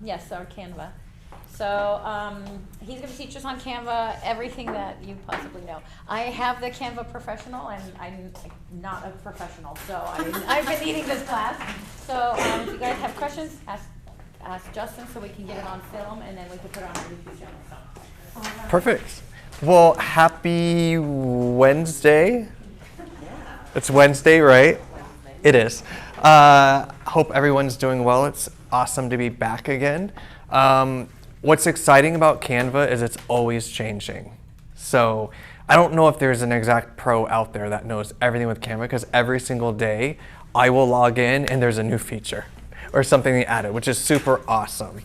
Yes, our Canva. So he's going to teach us on Canva everything that you possibly know. I have the Canva Professional, and I'm not a professional, so I've been needing this class. So if you guys have questions, ask Justin so we can get it on film, and then we can put it on our YouTube channel. So. Perfect. Well, happy Wednesday. It's Wednesday, right? It is. Hope everyone's doing well. It's awesome to be back again. What's exciting about Canva is it's always changing. So I don't know if there's an exact pro out there that knows everything with Canva, because every single day I will log in and there's a new feature or something they added, which is super awesome.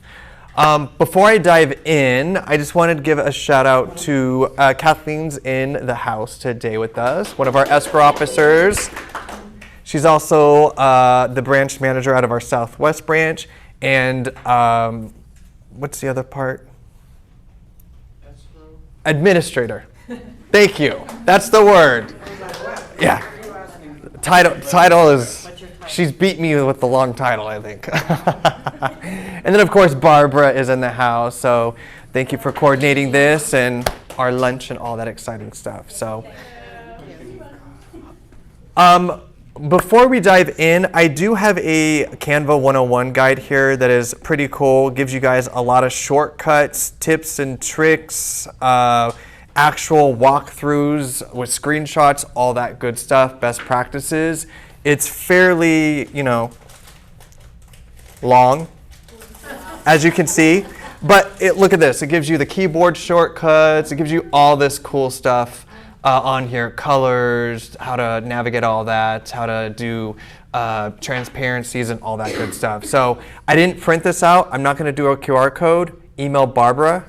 Before I dive in, I just wanted to give a shout out to Kathleen's in the house today with us, one of our escrow officers. She's also the branch manager out of our Southwest branch, and what's the other part? Escrow. Administrator. Thank you. That's the word. Yeah. Title is, she's beat me with the long title, I think. And then, of course, Barbara is in the house. So thank you for coordinating this and our lunch and all that exciting stuff. So before we dive in, I do have a Canva 101 guide here that is pretty cool. Gives you guys a lot of shortcuts, tips and tricks, actual walkthroughs with screenshots, all that good stuff, best practices. It's fairly, long, as you can see. But look at this. It gives you the keyboard shortcuts. It gives you all this cool stuff on here. Colors, how to navigate all that, how to do transparencies and all that good stuff. So I didn't print this out. I'm not going to do a QR code. Email Barbara.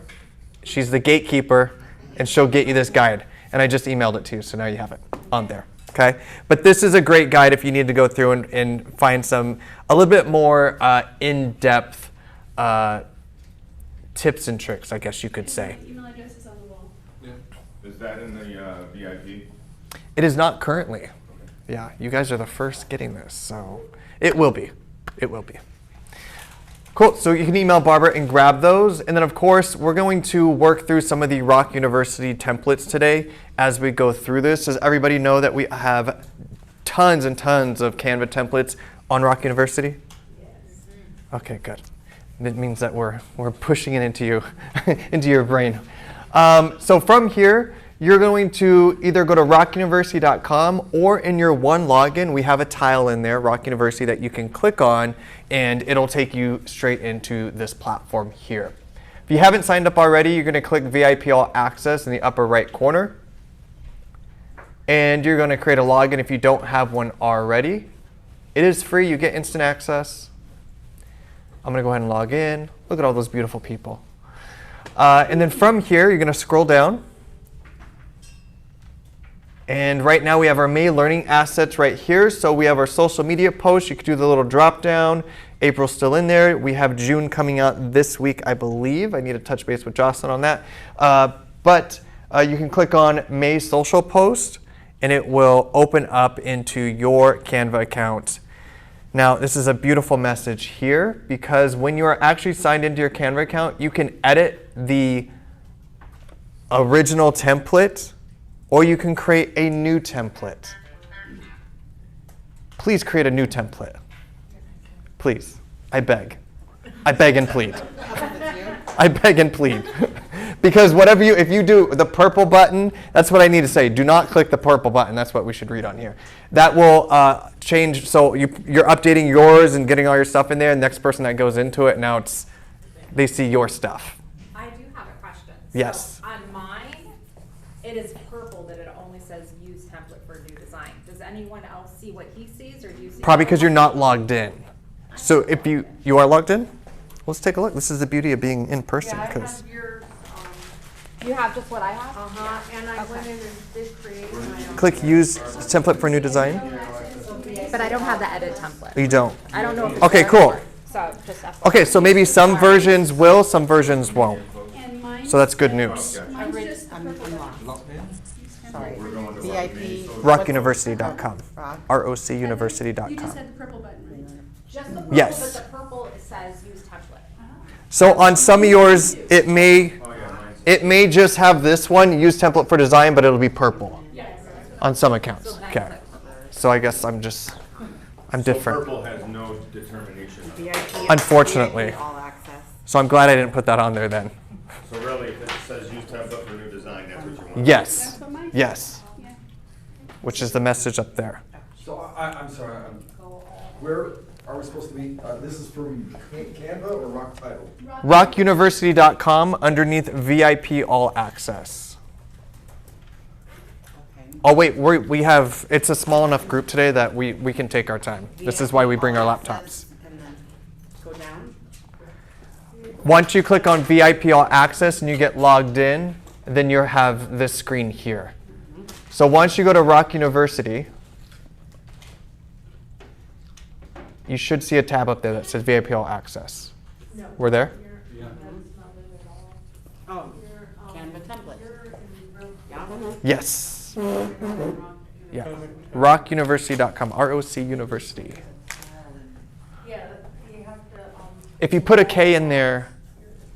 She's the gatekeeper, and she'll get you this guide. And I just emailed it to you, so now you have it on there. Okay, but this is a great guide if you need to go through and find a little bit more in-depth tips and tricks, I guess you could say. Email address is on the wall. Yeah. Is that in the VIP? It is not currently. Okay. Yeah, you guys are the first getting this, so it will be. It will be. Cool, so you can email Barbara and grab those. And then, of course, we're going to work through some of the Rock University templates today as we go through this. Does everybody know that we have tons and tons of Canva templates on Rock University? Yes. Okay, good. It means that we're pushing it into you, into your brain. So from here, you're going to either go to rockuniversity.com, or in your one login, we have a tile in there, Rock University, that you can click on, and it'll take you straight into this platform here. If you haven't signed up already, you're going to click VIP All Access in the upper right corner. And you're going to create a login if you don't have one already. It is free. You get instant access. I'm going to go ahead and log in. Look at all those beautiful people. And then from here, you're going to scroll down. And right now we have our May learning assets right here. So we have our social media posts. You could do the little drop down. April's still in there. We have June coming out this week, I believe. I need to touch base with Jocelyn on that. But you can click on May social post, and it will open up into your Canva account. Now, this is a beautiful message here, because when you are actually signed into your Canva account, you can edit the original template, or you can create a new template. Please create a new template. Please. I beg. I beg and plead. I beg and plead. Because if you do the purple button, that's what I need to say. Do not click the purple button. That's what we should read on here. That will change. So you're updating yours and getting all your stuff in there. And the next person that goes into it, now they see your stuff. I do have a question. Yes. So on mine, it is purple that it only says use template for new design. Does anyone else see what he sees, or do you see? Probably because you're not logged in. So if you are logged in, let's take a look. This is the beauty of being in person. Yeah, I have your, You have just what I have? and I went in and did create my own. Click use template for new design. But I don't have the edit template. You don't. I don't know if it's Okay, there cool. or- So just FYI. Okay, so maybe some versions will, some versions won't. And mine, So that's good news. mine's just the purple one. Sorry. VIP. rockuniversity.com. Rock. ROCuniversity.com. You just had the purple button, right? Just the purple, Yes. but the purple it says use template. So on some of yours, it may Oh, yeah, mine's. it may just have this one, use template for design, but it'll be purple on some accounts. Okay. So I guess I'm So different. purple has no determination. of it. VIP, Unfortunately. VIP all access. So I'm glad I didn't put that on there then. So really, if it says use template for new design, that's what you want. Yes. what mine Yes. Yeah. Which is the message up there. So I'm sorry, where are we supposed to be? This is from Canva or Rock Title? rockuniversity.com underneath VIP all access. Okay. Oh wait, we have, it's a small enough group today that we can take our time. This is why we bring our VIP all laptops. access, and then go down. Once you click on VIP all access and you get logged in, then you have this screen here. So once you go to Rock University, you should see a tab up there that says VIP all access. We're there? Oh, Canva template. Yeah. Yes. Yeah. rockuniversity.com, ROC University. Yeah, you have to, If you put a K in there,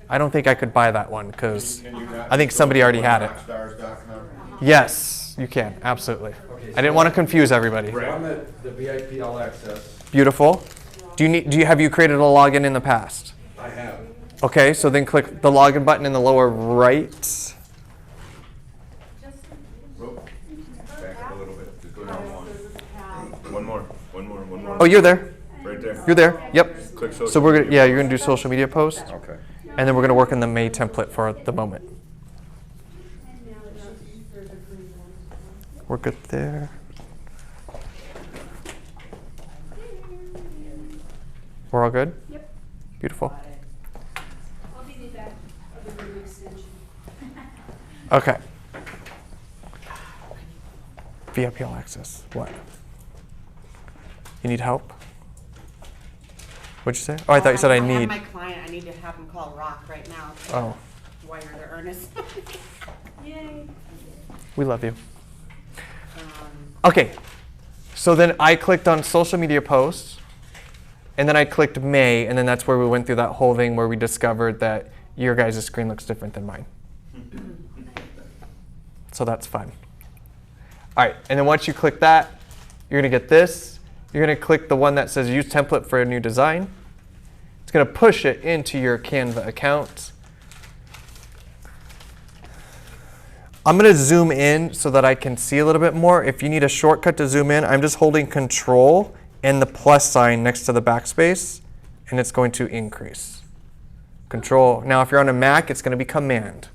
I don't think I could buy that one because Can you not I think somebody already had it. rockstars.com? Yes, you can, absolutely. I didn't want to confuse everybody. So I'm at the VIP All Access. Beautiful. Have you created a login in the past? I have. Okay, so then click the login button in the lower right. Rope. Back up a little bit, just go down one. One more, one more, one more. Oh, you're there. Right there. You're there. Yep. Click social. So media. you're gonna do social media post, Okay. and then we're gonna work on the May template for the moment. We're good there. We're all good? Yep. Beautiful. I'll give you that other new extension. Okay. VIP all access. What? You need help? What'd you say? Oh, I thought you said I have need. my client, I need to have him call Rock right now. to Oh, Wire the earnest. Yay. we love you. Um, Okay. So then I clicked on social media posts, and then I clicked May, and then that's where we went through that whole thing where we discovered that your guys' screen looks different than mine. So that's fun. All right, and then once you click that, you're gonna get this. You're gonna click the one that says use template for a new design. It's gonna push it into your Canva account. I'm gonna zoom in so that I can see a little bit more. If you need a shortcut to zoom in, I'm just holding Control and the plus sign next to the backspace, and it's going to increase. Control. Now, if you're on a Mac, it's gonna be Command.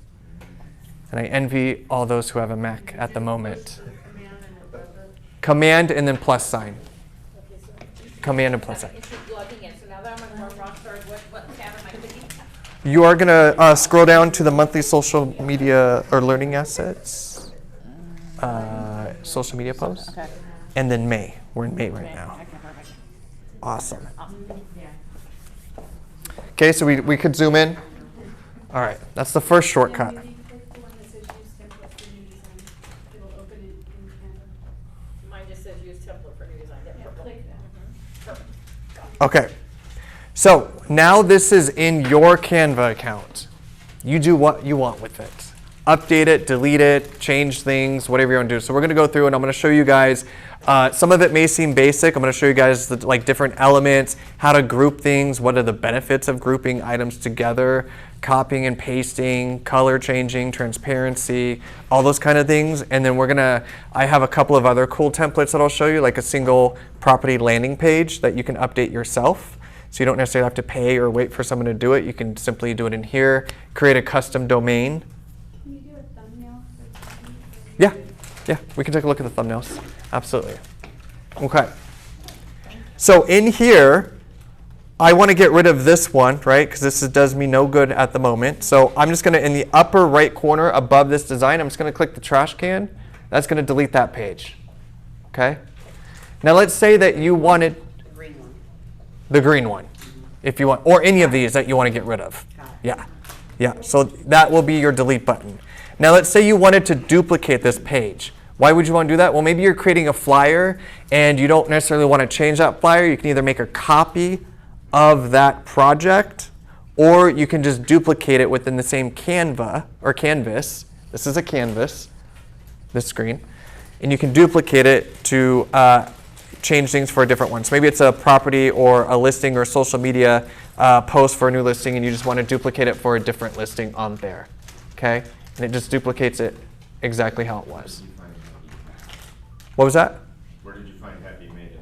And I envy all those who have a Mac at the moment. Command and then plus sign. Command and plus sign. It's logging in, so now that I'm on Rockstars, what tab am I clicking? You are gonna scroll down to the monthly social media or learning assets, social media posts, Okay. and then May. We're in May right now. Awesome. Okay, so we could zoom in. All right, that's the first shortcut. Maybe click the one that says use template for new design. It'll open it in Canva. Mine just says use template for new design. Yeah, click that. Okay, so now this is in your Canva account. You do what you want with it. Update it, delete it, change things, whatever you want to do. So we're going to go through and I'm going to show you guys. Some of it may seem basic. I'm going to show you guys the different elements, how to group things, what are the benefits of grouping items together, copying and pasting, color changing, transparency, all those kind of things. And then I have a couple of other cool templates that I'll show you, like a single property landing page that you can update yourself. So you don't necessarily have to pay or wait for someone to do it. You can simply do it in here, create a custom domain. Can you do a thumbnail for something? Yeah, we can take a look at the thumbnails. Absolutely. Okay. So in here, I want to get rid of this one, right? Because this does me no good at the moment. So I'm just going to, in the upper right corner above this design, I'm just going to click the trash can. That's going to delete that page. Okay? Now let's say that you wanted the green one. the green one, if you want, or any of these that you want to get rid of. Got it. Yeah. Yeah, so that will be your delete button. Now let's say you wanted to duplicate this page. Why would you want to do that? Well, maybe you're creating a flyer and you don't necessarily want to change that flyer. You can either make a copy of that project or you can just duplicate it within the same Canva or canvas. This is a canvas, this screen, and you can duplicate it to change things for a different one. So maybe it's a property or a listing or social media post for a new listing, and you just want to duplicate it for a different listing on there, okay? And it just duplicates it exactly how it was. What was that? Where did you find Happy Made It?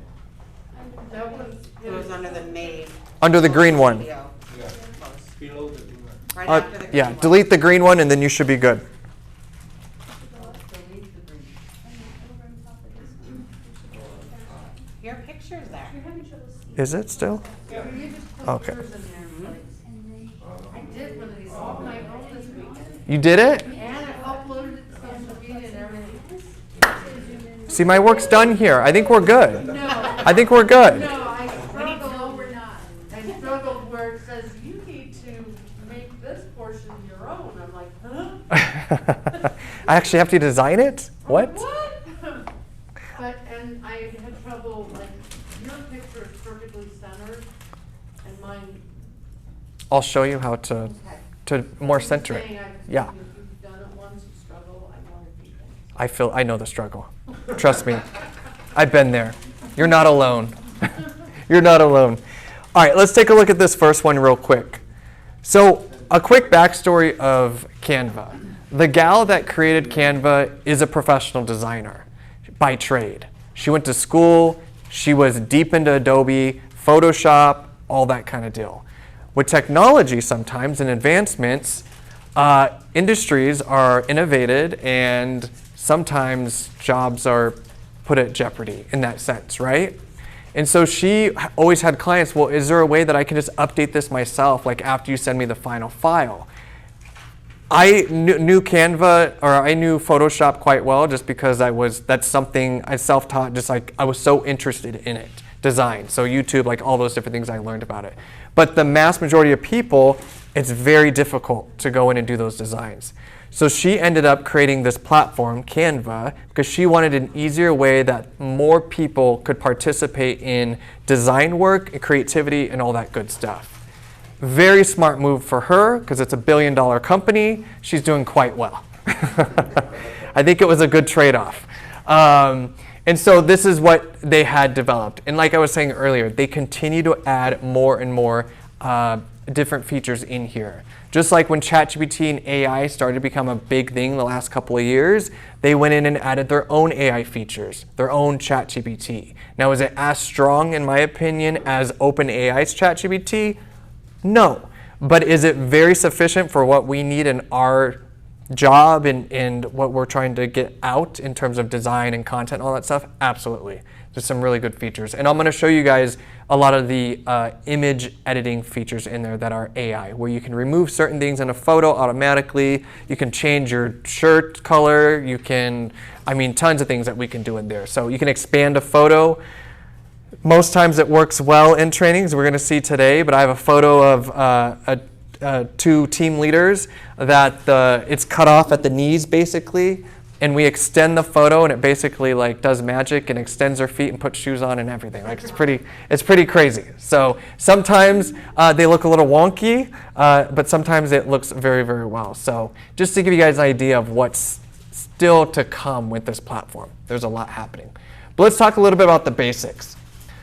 That was. It was under the made. Under the green one. video. Below the green one. Right after the green Yeah, one. delete the green one, and then you should be good. Your picture's there. Is it still? Okay. I did one of these all my own this weekend. You did it? And I uploaded it to social media and everything. See, my work's done here. I think we're good. No, I think we're good. no, I struggled. No, we're not. I struggled where it says you need to make this portion your own. I'm like, huh? I actually have to design it? What? What? But, and I had trouble, like, your picture is perfectly centered and mine. I'll show you how to more center it. Saying Yeah. If you've done it once, you struggle, I want to repeat it. I know the struggle. Trust me. I've been there. You're not alone. You're not alone. All right, let's take a look at this first one real quick. So, a quick backstory of Canva. The gal that created Canva is a professional designer by trade. She went to school, she was deep into Adobe, Photoshop, all that kind of deal. With technology sometimes and advancements, industries are innovated and sometimes jobs are put at jeopardy in that sense, right? And so she always had clients, well, is there a way that I can just update this myself, like after you send me the final file? I knew Canva, or I knew Photoshop quite well just because that's something I self-taught, just like I was so interested in it, design. So YouTube, like all those different things I learned about it. But the mass majority of people, it's very difficult to go in and do those designs. So she ended up creating this platform, Canva, because she wanted an easier way that more people could participate in design work and creativity and all that good stuff. Very smart move for her because it's a $1 billion company. She's doing quite well. I think it was a good trade-off. And so this is what they had developed. And like I was saying earlier, they continue to add more and more different features in here. Just like when ChatGPT and AI started to become a big thing the last couple of years, they went in and added their own AI features, their own ChatGPT. Now, is it as strong, in my opinion, as OpenAI's ChatGPT? No. But is it very sufficient for what we need in our job and what we're trying to get out in terms of design and content and all that stuff? Absolutely. There's some really good features. And I'm going to show you guys a lot of the image editing features in there that are AI, where you can remove certain things in a photo automatically. You can change your shirt color. You can, tons of things that we can do in there. So you can expand a photo. Most times it works well in trainings, we're going to see today, but I have a photo of two team leaders that it's cut off at the knees basically, and we extend the photo and it basically like does magic and extends their feet and puts shoes on and everything. Like it's pretty crazy. So sometimes they look a little wonky, but sometimes it looks very, very well. So just to give you guys an idea of what's still to come with this platform, there's a lot happening. But let's talk a little bit about the basics.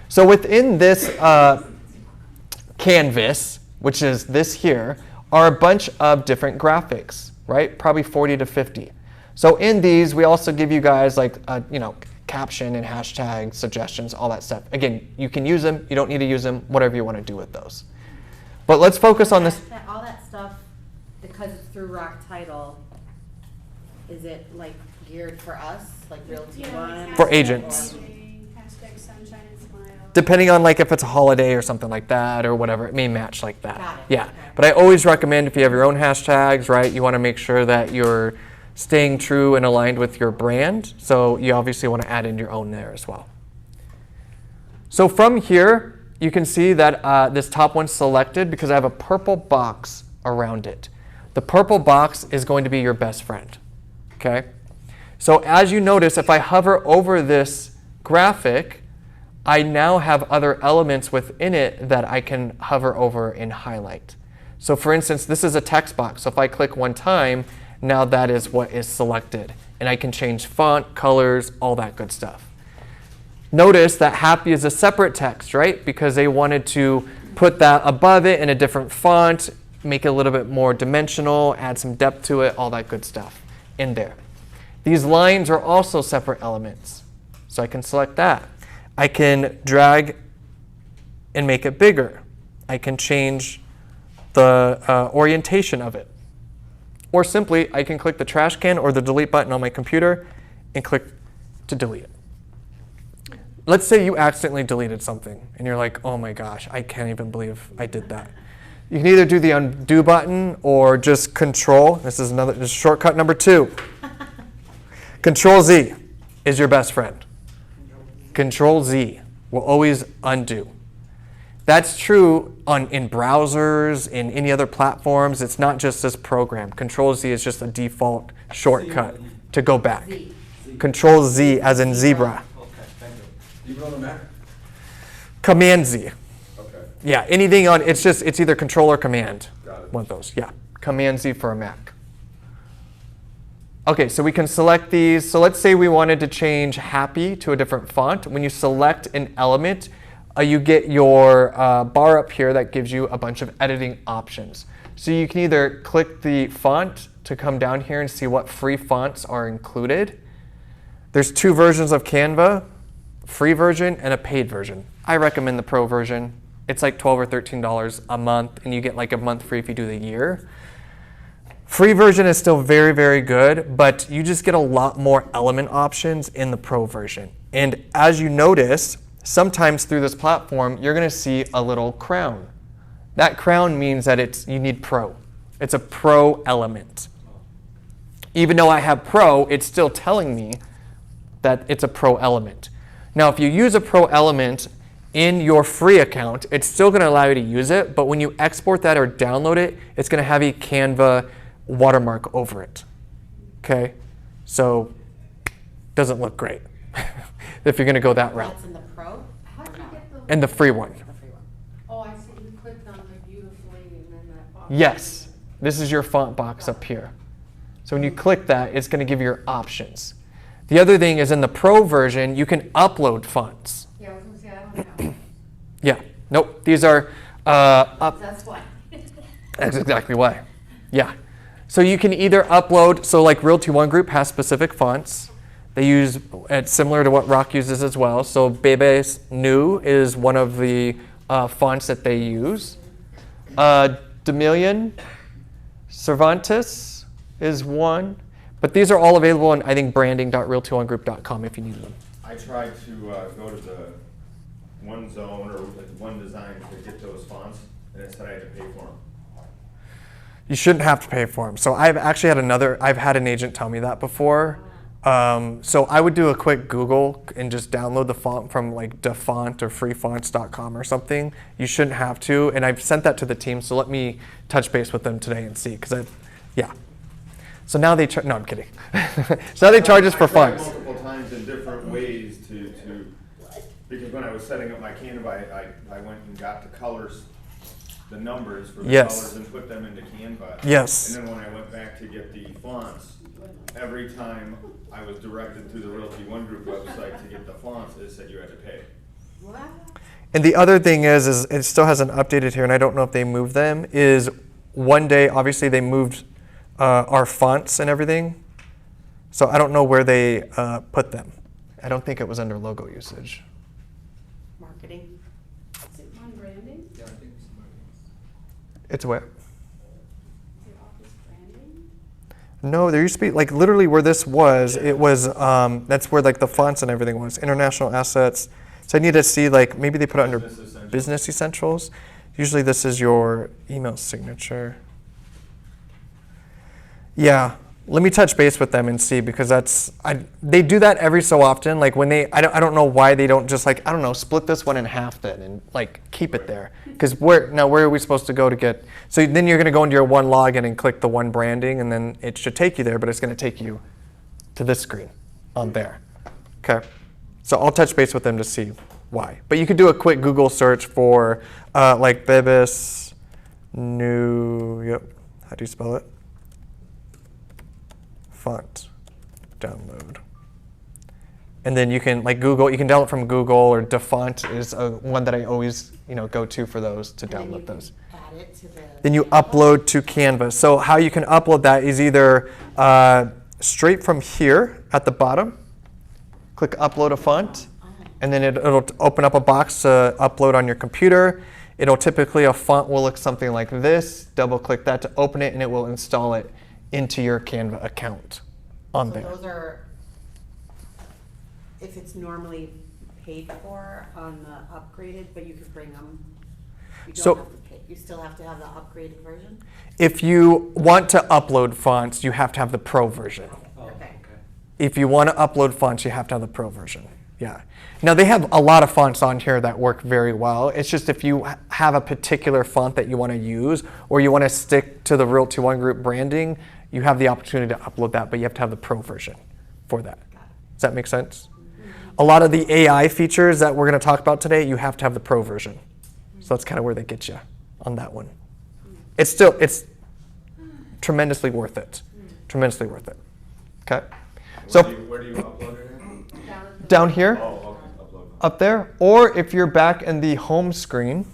So within this canvas, which is this here, are a bunch of different graphics, right? Probably 40 to 50. So in these, we also give you guys like, caption and hashtag suggestions, all that stuff. Again, you can use them, you don't need to use them, whatever you want to do with those. But let's focus on this. All that stuff, because it's through Rock Title, is it like geared for us, like Realty One? For agents. Hashtag sunshine and smile. Depending on like if it's a holiday or something like that or whatever, it may match like that. Got it. Yeah, Okay. but I always recommend if you have your own hashtags, right, you want to make sure that you're staying true and aligned with your brand. So you obviously want to add in your own there as well. So from here, you can see that this top one's selected because I have a purple box around it. The purple box is going to be your best friend, okay? So as you notice, if I hover over this graphic, I now have other elements within it that I can hover over and highlight. So for instance, this is a text box. So if I click one time, now that is what is selected. And I can change font, colors, all that good stuff. Notice that happy is a separate text, right? Because they wanted to put that above it in a different font, make it a little bit more dimensional, add some depth to it, all that good stuff in there. These lines are also separate elements. So I can select that. I can drag and make it bigger. I can change the orientation of it. Or simply, I can click the trash can or the delete button on my computer and click to delete it. Let's say you accidentally deleted something and you're like, oh my gosh, I can't even believe I did that. You can either do the undo button or just control. This is shortcut number 2. Control Z is your best friend. Control Z will always undo. That's true in browsers, in any other platforms. It's not just this program. Control Z is just a default shortcut to go back. Z. Control Z as in zebra. Okay, thank you. Even on the Mac? Command Z. Okay. Yeah, anything on, it's either control or command. Got it. One of those, yeah. Command Z for a Mac. Okay, so we can select these. So let's say we wanted to change happy to a different font. When you select an element, you get your bar up here that gives you a bunch of editing options. So you can either click the font to come down here and see what free fonts are included. There's 2 versions of Canva, free version and a paid version. I recommend the pro version. It's like $12 or $13 a month, and you get like a month free if you do the year. Free version is still very, very good, but you just get a lot more element options in the pro version. And as you notice, sometimes through this platform, you're going to see a little crown. That crown means that you need pro. It's a pro element. Even though I have pro, it's still telling me that it's a pro element. Now, if you use a pro element in your free account, it's still going to allow you to use it, but when you export that or download it, it's going to have a Canva watermark over it. Okay? So, doesn't look great if you're going to go that route. That's in the pro? How do you get the? And the free one. The free one. Oh, I see, you clicked on the beautifully and then that box. Yes, this is your font box up here. So when you click that, it's going to give you your options. The other thing is in the pro version, you can upload fonts. Yeah, I was gonna say, I don't have. Yeah, nope, these are up. That's why. That's exactly why. Yeah. So you can either upload, so like Realty One Group has specific fonts. They use, it's similar to what Rock uses as well. So Bebe's New is one of the fonts that they use. Demillion, Cervantes is one. But these are all available on, I think, branding.realty1group.com if you need them. I tried to go to the one zone or one design to get those fonts, and it said I had to pay for them. You shouldn't have to pay for them. So I've actually I've had an agent tell me that before. So I would do a quick Google and just download the font from like DaFont or freefonts.com or something. You shouldn't have to. And I've sent that to the team, so let me touch base with them today and see. Yeah. So now they no, I'm kidding. So now they charge us for I tried fonts. multiple times in different ways because when I was setting up my Canva, I went and got the colors, the numbers for the Yes. colors and put them into Canva. Yes. And then when I went back to get the fonts, every time I was directed through the Realty One Group website to get the fonts, it said you had to pay. What? And the other thing is it still hasn't updated here, and I don't know if they moved them, is one day, obviously they moved our fonts and everything. So I don't know where they put them. I don't think it was under logo usage. Marketing. Is it on branding? Yeah, I think somebody. It's where? Is it office branding? No, there used to be, like literally where this was, it was, that's where like the fonts and everything was. International assets. So I need to see like, maybe they put it under Business Essentials. business essentials. Usually this is your email signature. Yeah, let me touch base with them and see, because they do that every so often. Like when I don't know why they don't just like, I don't know, split this one in half then and like keep it there. Because where are we supposed to go to get, so then you're gonna go into your one login and click the one branding, and then it should take you there, but it's gonna take you to this screen on there. Okay, so I'll touch base with them to see why. But you could do a quick Google search for like Bebes new, yep, how do you spell it? Font, download. And then you can, like Google, you can download from Google, or Defont is one that I always, go to for those to And then you download can those. add it to the. Then you upload to Canva. So how you can upload that is either straight from here at the bottom, click upload a font, and then it'll open up a box to upload on your computer. It'll typically, a font will look something like this. Double click that to open it, and it will install it into your Canva account on So there. those are, if it's normally paid for on the upgraded, but you could bring them. You So- don't have to pay, you still have to have the upgraded version? If you want to upload fonts, you have to have the Pro version. Okay. If you want to upload fonts, you have to have the Pro version. Yeah. Now they have a lot of fonts on here that work very well. It's just if you have a particular font that you want to use, or you want to stick to the Realty One Group branding, you have the opportunity to upload that, but you have to have the Pro version for that. Does that make sense? A lot of the AI features that we're going to talk about today, you have to have the Pro version. So that's kind of where they get you on that one. It's tremendously worth it. Tremendously worth it. Okay. So Where do you upload it at? down here, Oh, okay, upload. up there, or if you're back in the home screen,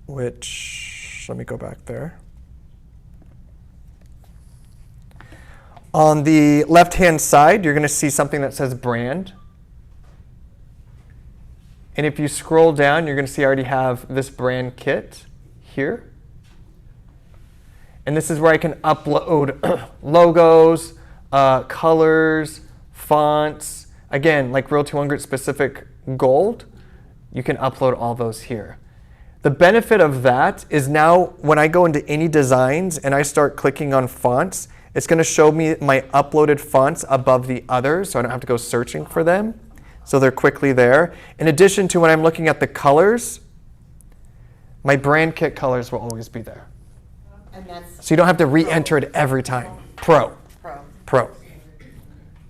which, let me go back there. On the left-hand side, you're going to see something that says brand. And if you scroll down, you're going to see I already have this brand kit here. And this is where I can upload logos, colors, fonts. Again, like Realty One Group specific gold, you can upload all those here. The benefit of that is now when I go into any designs and I start clicking on fonts, it's going to show me my uploaded fonts above the others, so I don't have to go searching for them. So they're quickly there. In addition to when I'm looking at the colors, my brand kit colors will always be there. And that's So you don't have to re-enter it every time. Pro. Pro.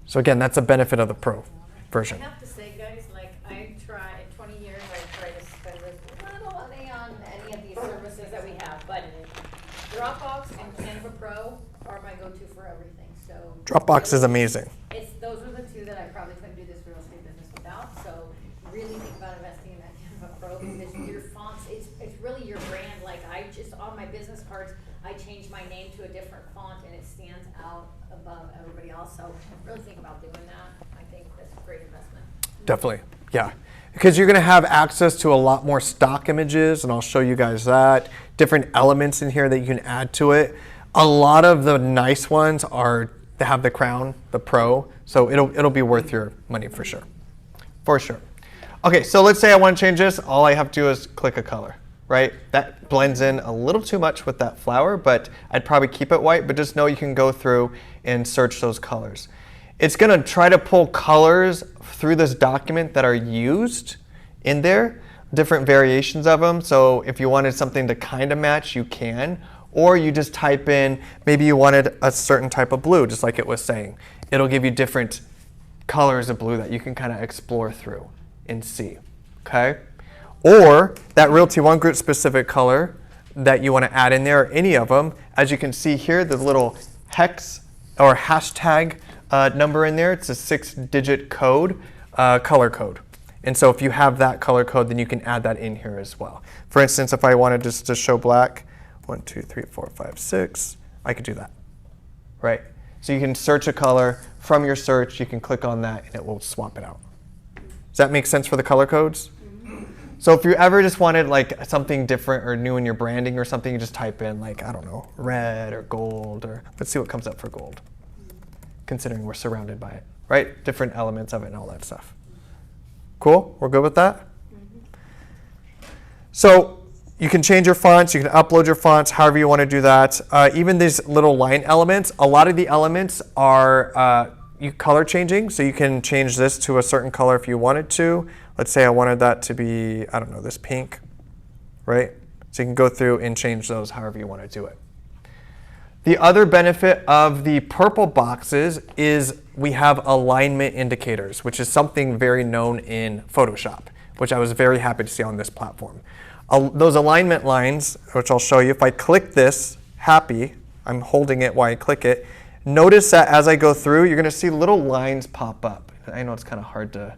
So again, that's a benefit of the Pro version. I have to say, guys, like, I try, in 20 years, I try to spend as little money on any of these services that we have, but Dropbox and Canva Pro are my go-to for everything, so. Dropbox is amazing. Those are the two that I probably couldn't do this real estate business without, so really think about investing in that Canva Pro, because your fonts, it's really your brand. Like, on my business cards, I changed my name to a different font, and it stands out above everybody else, so really think about doing that. I think that's a great investment. Definitely, yeah. Because you're going to have access to a lot more stock images, and I'll show you guys that. Different elements in here that you can add to it. A lot of the nice ones they have the crown, the Pro, so it'll be worth your money for sure. For sure. Okay, so let's say I want to change this. All I have to do is click a color, right? That blends in a little too much with that flower, but I'd probably keep it white, but just know you can go through and search those colors. It's going to try to pull colors through this document that are used in there, different variations of them. So if you wanted something to kind of match, you can. Or you just type in, maybe you wanted a certain type of blue, just like it was saying. It'll give you different colors of blue that you can kind of explore through and see, okay? Or that Realty One Group specific color that you want to add in there, or any of them. As you can see here, the little hex or hashtag number in there. It's a 6-digit code, color code. And so if you have that color code, then you can add that in here as well. For instance, if I wanted just to show black, 1, 2, 3, 4, 5, 6, I could do that, right? So you can search a color. From your search, you can click on that and it will swap it out. Does that make sense for the color codes? So if you ever just wanted like something different or new in your branding or something, you just type in like, I don't know, red or gold, or let's see what comes up for gold, considering we're surrounded by it, right? Different elements of it and all that stuff. Cool? We're good with that? So you can change your fonts, you can upload your fonts, however you want to do that. Even these little line elements, a lot of the elements are color changing, so you can change this to a certain color if you wanted to. Let's say I wanted that to be, I don't know, this pink, right? So you can go through and change those however you want to do it. The other benefit of the purple boxes is we have alignment indicators, which is something very known in Photoshop, which I was very happy to see on this platform. those alignment lines, which I'll show you, if I click this, happy, I'm holding it while I click it, notice that as I go through, you're going to see little lines pop up. I know it's kind of hard to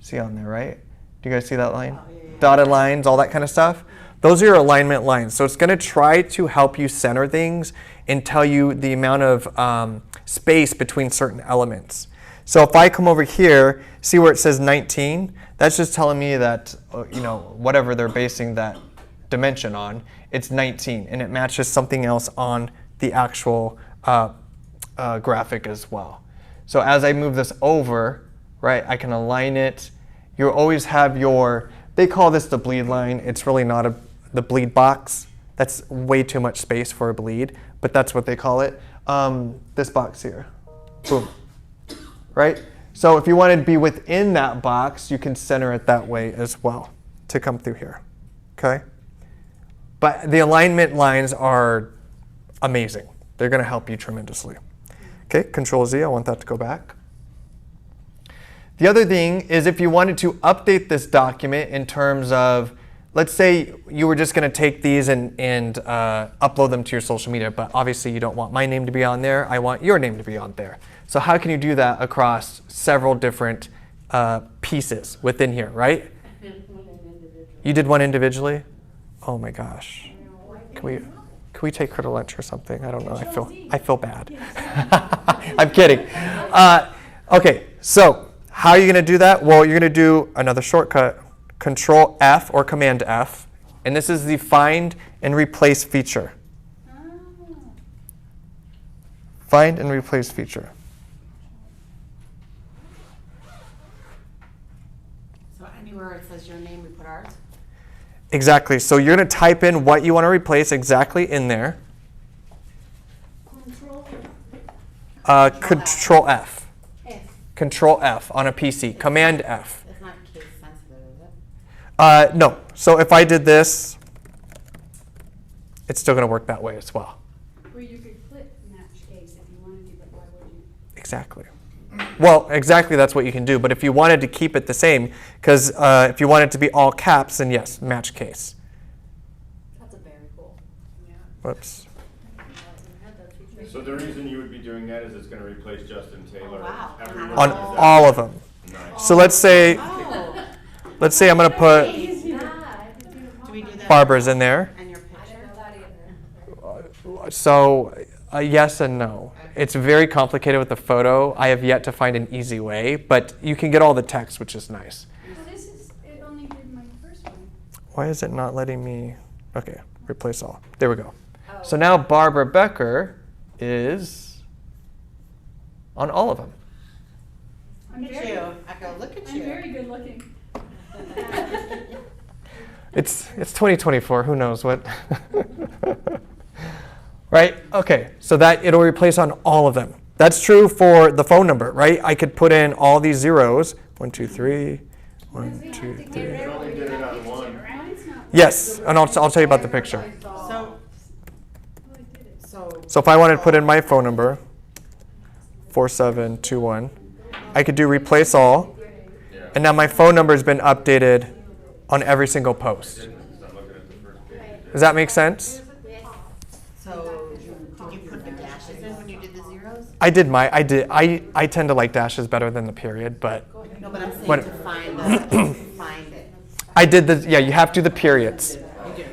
see on there, right? Do you guys see that line? Dotted lines, all that kind of stuff. Those are your alignment lines. So it's going to try to help you center things and tell you the amount of space between certain elements. So if I come over here, see where it says 19? That's just telling me that, whatever they're basing that dimension on, it's 19, and it matches something else on the actual graphic as well. So as I move this over, right, I can align it. You always have they call this the bleed line. It's really not the bleed box. That's way too much space for a bleed, but that's what they call it. This box here, boom, right? So if you want to be within that box, you can center it that way as well to come through here, okay? But the alignment lines are amazing. They're going to help you tremendously. Okay, Control Z, I want that to go back. The other thing is if you wanted to update this document in terms of, let's say you were just going to take these and upload them to your social media, but obviously you don't want my name to be on there, I want your name to be on there. So how can you do that across several different pieces within here, right? You did one individually? Oh my gosh. Can we take her to lunch or something? I don't know. I feel bad. I'm kidding. Okay, so how are you going to do that? Well, you're going to do another shortcut, Control F or Command F, and this is the Find and Replace feature. Find and Replace feature. So anywhere it says your name, we put ours? Exactly. So you're going to type in what you want to replace exactly in there. Control F. Control F on a PC. Command F. It's not case sensitive, is it? No. So if I did this, it's still going to work that way as well. Or you could click match case if you wanted to, but why would you? Exactly. Well, exactly, that's what you can do. But if you wanted to keep it the same, because if you want it to be all caps, then yes, match case. That's a very cool. Whoops. So the reason you would be doing that is it's going to replace Justin Taylor. Oh, wow. Everyone On does that. all of them. Nice. So let's say Oh. I'm going to put Do we do that? Barbara's in there. And your I picture? didn't know that either. So yes and no. It's very complicated with the photo. I have yet to find an easy way, but you can get all the text, which is nice. It only did my first one. Why is it not letting me? Okay, replace all. There we go. Oh. So now Barbara Becker is on all of them. I'm Look at you. I go, look at I'm you. very good looking. It's 2024. Who knows what? Right? Okay. So that it'll replace on all of them. That's true for the phone number, right? I could put in all these zeros. 1, 2, 3. 1, 2, 3. You only did it on one. Mine's not. Yes, and I'll tell you about the picture. So, Oh, I did it. So if I wanted to put in my phone number, 4721, I could do replace all, Yeah. and now my phone number has been updated on every single post. I'm looking at the first page. Does that make sense? so did you put the dashes in when you did the zeros? I did I tend to like dashes better than the period, but No, but I'm saying What- to find find it. I did you have to do the periods.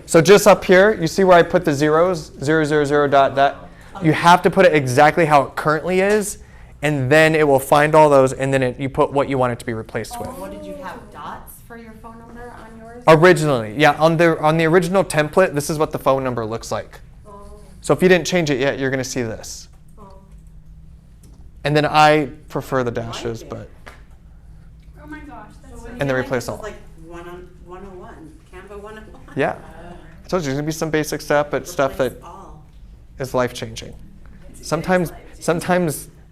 So just up here, you see where I put the zeros, 000 dot dot. You have to put it exactly how it currently is, and then it will find all those, and then you put what you want it to be replaced with. What did you have, dots for your phone number on yours? Originally, yeah, on the original template, this is what the phone number looks like. So if you didn't change it yet, you're going to see this. And then I prefer the dashes, but Oh my gosh, that's so and then replace all. This is like 101, Canva 101. Yeah, I told you there's going to be some basic stuff, but stuff that Replace all. is life changing. Sometimes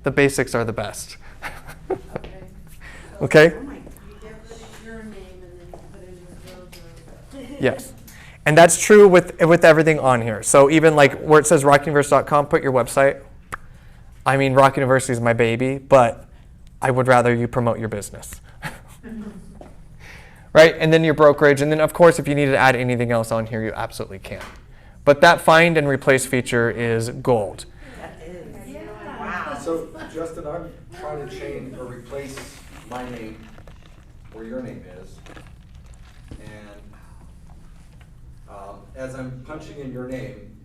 the basics are the best. Okay. Oh my, You get rid of your name and then you put in your logo. Yes. And that's true with everything on here. So even like where it says rockuniverse.com, put your website. I mean, Rock University is my baby, but I would rather you promote your business. right? And then your brokerage, and then of course, if you need to add anything else on here, you absolutely can. But that find and replace feature is gold. That is. So Justin, I'm trying to change or replace my name where your name is. And as I'm punching in your name,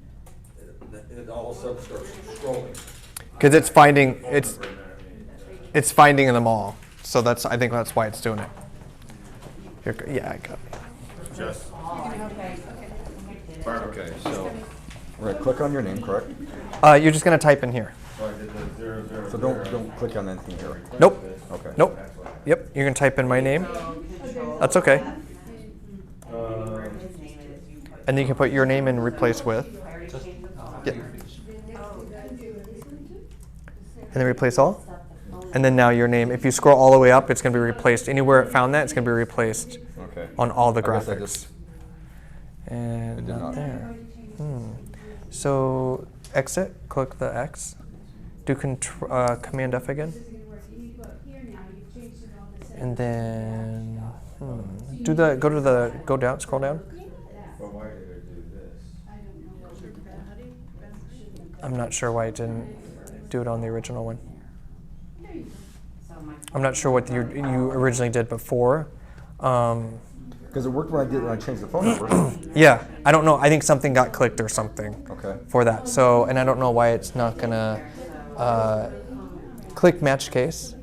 it all of a sudden starts scrolling. Because it's finding them all. So I think that's why it's doing it. Yeah, I got it. Just. Okay, so. Right, click on your name, correct? You're just gonna type in here. So I did the 0, 0, So don't click on anything here. Nope. Okay. Nope. Yep. You're gonna type in my name. That's okay. And then you can put your name and replace with. Yep. And then replace all. And then now your name. If you scroll all the way up, it's gonna be replaced. Anywhere it found that, it's gonna be replaced Okay. on all the I guess I graphics. just- And did not not. there. So exit, click the X, do Command F again, and then go down, scroll down. But why did it do this? I'm not sure why it didn't do it on the original one. I'm not sure what you originally did before. Because it worked when I changed the phone number. Yeah, I don't know. I think something got clicked or something Okay. for that. So, and I don't know why it's not gonna click match case.